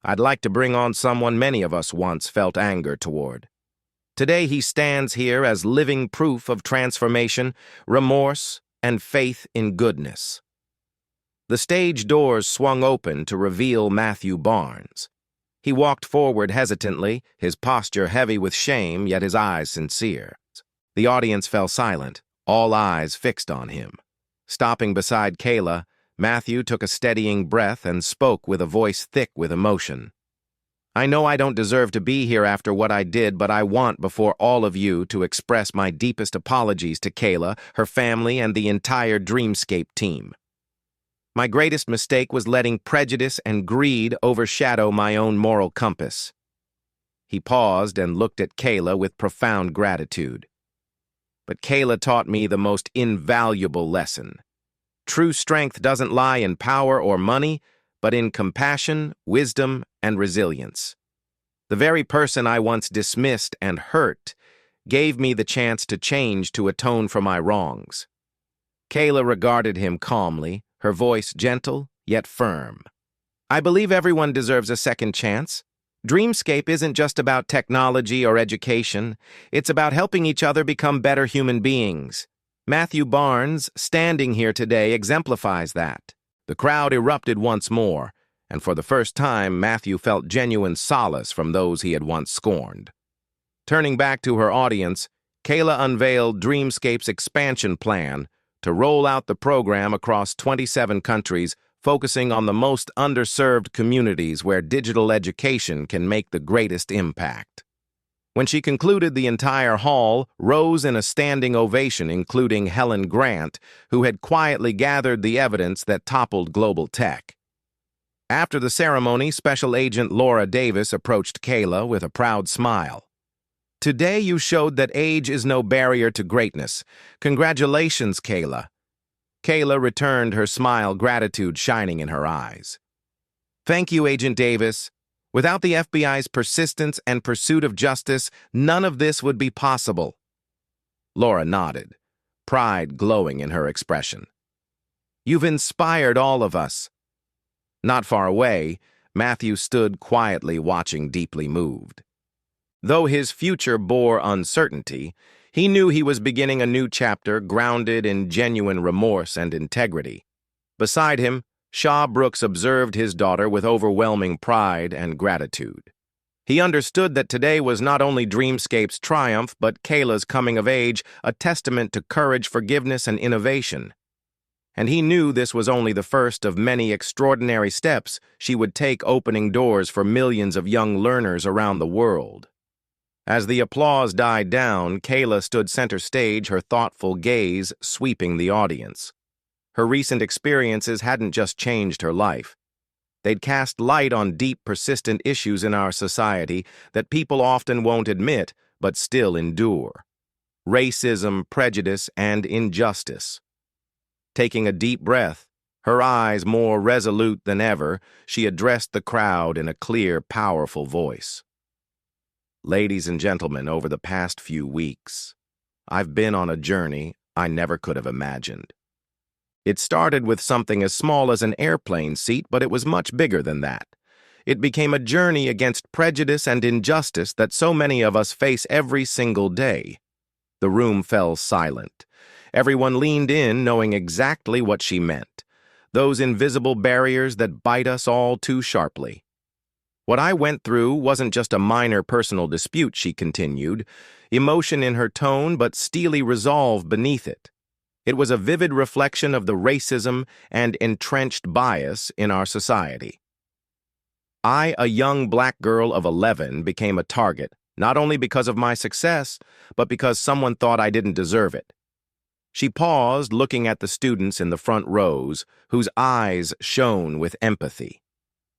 "I'd like to bring on someone many of us once felt anger toward. Today he stands here as living proof of transformation, remorse, and faith in goodness." The stage doors swung open to reveal Matthew Barnes. He walked forward hesitantly, his posture heavy with shame, yet his eyes sincere. The audience fell silent, all eyes fixed on him. Stopping beside Kayla, Matthew took a steadying breath and spoke with a voice thick with emotion. "I know I don't deserve to be here after what I did, but I want, before all of you, to express my deepest apologies to Kayla, her family, and the entire Dreamscape team. My greatest mistake was letting prejudice and greed overshadow my own moral compass." He paused and looked at Kayla with profound gratitude. "But Kayla taught me the most invaluable lesson. True strength doesn't lie in power or money, but in compassion, wisdom, and resilience. The very person I once dismissed and hurt gave me the chance to change, to atone for my wrongs." Kayla regarded him calmly, her voice gentle yet firm. "I believe everyone deserves a second chance. Dreamscape isn't just about technology or education. It's about helping each other become better human beings. Matthew Barnes, standing here today, exemplifies that." The crowd erupted once more, and for the first time, Matthew felt genuine solace from those he had once scorned. Turning back to her audience, Kayla unveiled Dreamscape's expansion plan to roll out the program across 27 countries, focusing on the most underserved communities where digital education can make the greatest impact. When she concluded, the entire hall rose in a standing ovation, including Helen Grant, who had quietly gathered the evidence that toppled global tech. After the ceremony, Special Agent Laura Davis approached Kayla with a proud smile. "Today you showed that age is no barrier to greatness. Congratulations, Kayla." Kayla returned her smile, gratitude shining in her eyes. "Thank you, Agent Davis. Without the FBI's persistence and pursuit of justice, none of this would be possible." Laura nodded, pride glowing in her expression. "You've inspired all of us." Not far away, Matthew stood quietly watching, deeply moved. Though his future bore uncertainty, he knew he was beginning a new chapter grounded in genuine remorse and integrity. Beside him, Shaw Brooks observed his daughter with overwhelming pride and gratitude. He understood that today was not only Dreamscape's triumph, but Kayla's coming of age, a testament to courage, forgiveness, and innovation. And he knew this was only the first of many extraordinary steps she would take, opening doors for millions of young learners around the world. As the applause died down, Kayla stood center stage, her thoughtful gaze sweeping the audience. Her recent experiences hadn't just changed her life. They'd cast light on deep, persistent issues in our society that people often won't admit, but still endure. Racism, prejudice, and injustice. Taking a deep breath, her eyes more resolute than ever, she addressed the crowd in a clear, powerful voice. Ladies and gentlemen, over the past few weeks, I've been on a journey I never could have imagined. It started with something as small as an airplane seat, but it was much bigger than that. It became a journey against prejudice and injustice that so many of us face every single day. The room fell silent. Everyone leaned in, knowing exactly what she meant. Those invisible barriers that bite us all too sharply. What I went through wasn't just a minor personal dispute, she continued, emotion in her tone but steely resolve beneath it. It was a vivid reflection of the racism and entrenched bias in our society. I, a young black girl of 11, became a target, not only because of my success, but because someone thought I didn't deserve it. She paused, looking at the students in the front rows, whose eyes shone with empathy.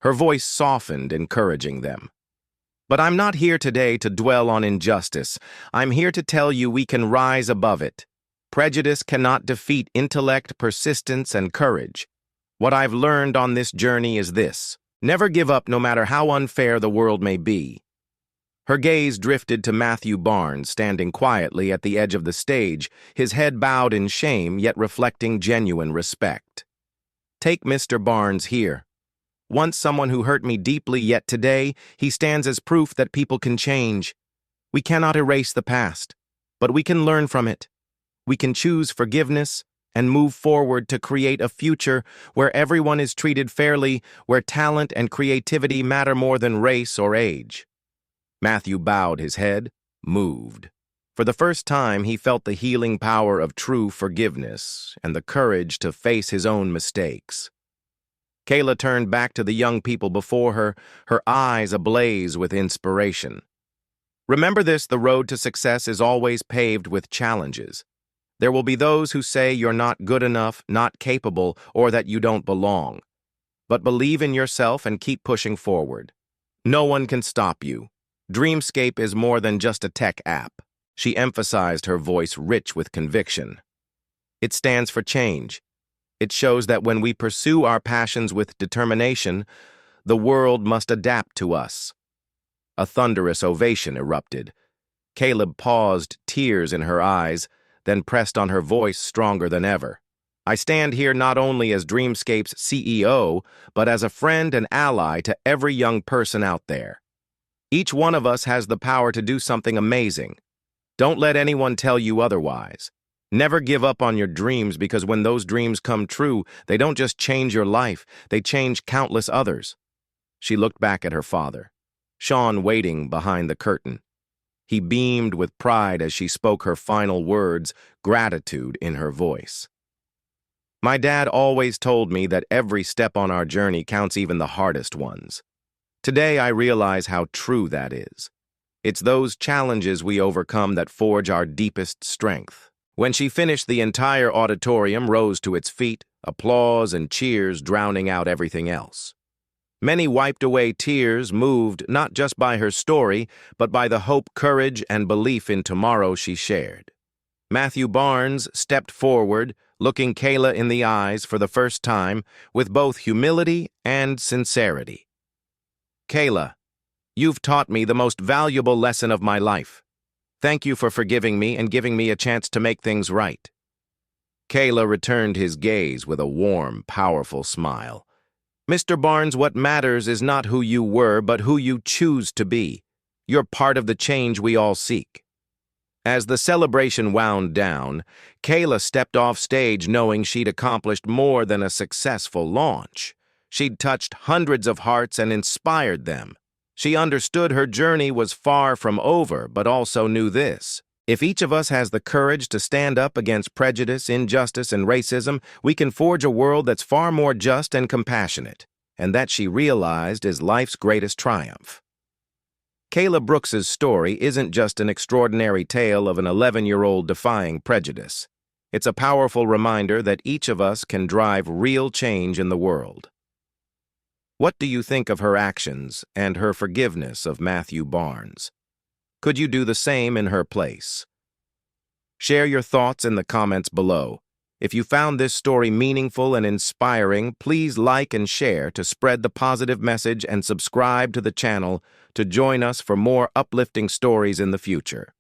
Her voice softened, encouraging them. But I'm not here today to dwell on injustice. I'm here to tell you we can rise above it. Prejudice cannot defeat intellect, persistence, and courage. What I've learned on this journey is this: never give up no matter how unfair the world may be. Her gaze drifted to Matthew Barnes, standing quietly at the edge of the stage, his head bowed in shame, yet reflecting genuine respect. Take Mr. Barnes here. Once someone who hurt me deeply, yet today he stands as proof that people can change. We cannot erase the past, but we can learn from it. We can choose forgiveness and move forward to create a future where everyone is treated fairly, where talent and creativity matter more than race or age. Matthew bowed his head, moved. For the first time, he felt the healing power of true forgiveness and the courage to face his own mistakes. Kayla turned back to the young people before her, her eyes ablaze with inspiration. Remember this: the road to success is always paved with challenges. There will be those who say you're not good enough, not capable, or that you don't belong. But believe in yourself and keep pushing forward. No one can stop you. Dreamscape is more than just a tech app. She emphasized, her voice rich with conviction. It stands for change. It shows that when we pursue our passions with determination, the world must adapt to us. A thunderous ovation erupted. Caleb paused, tears in her eyes, then pressed on her voice stronger than ever. I stand here not only as Dreamscape's CEO, but as a friend and ally to every young person out there. Each one of us has the power to do something amazing. Don't let anyone tell you otherwise. Never give up on your dreams, because when those dreams come true, they don't just change your life, they change countless others. She looked back at her father, Sean, waiting behind the curtain. He beamed with pride as she spoke her final words, gratitude in her voice. My dad always told me that every step on our journey counts, even the hardest ones. Today I realize how true that is. It's those challenges we overcome that forge our deepest strength. When she finished, the entire auditorium rose to its feet, applause and cheers drowning out everything else. Many wiped away tears, moved not just by her story, but by the hope, courage, and belief in tomorrow she shared. Matthew Barnes stepped forward, looking Kayla in the eyes for the first time, with both humility and sincerity. Kayla, you've taught me the most valuable lesson of my life. Thank you for forgiving me and giving me a chance to make things right. Kayla returned his gaze with a warm, powerful smile. Mr. Barnes, what matters is not who you were, but who you choose to be. You're part of the change we all seek. As the celebration wound down, Kayla stepped off stage knowing she'd accomplished more than a successful launch. She'd touched hundreds of hearts and inspired them. She understood her journey was far from over, but also knew this: if each of us has the courage to stand up against prejudice, injustice, and racism, we can forge a world that's far more just and compassionate. And that, she realized, is life's greatest triumph. Kayla Brooks's story isn't just an extraordinary tale of an 11-year-old defying prejudice. It's a powerful reminder that each of us can drive real change in the world. What do you think of her actions and her forgiveness of Matthew Barnes? Could you do the same in her place? Share your thoughts in the comments below. If you found this story meaningful and inspiring, please like and share to spread the positive message and subscribe to the channel to join us for more uplifting stories in the future.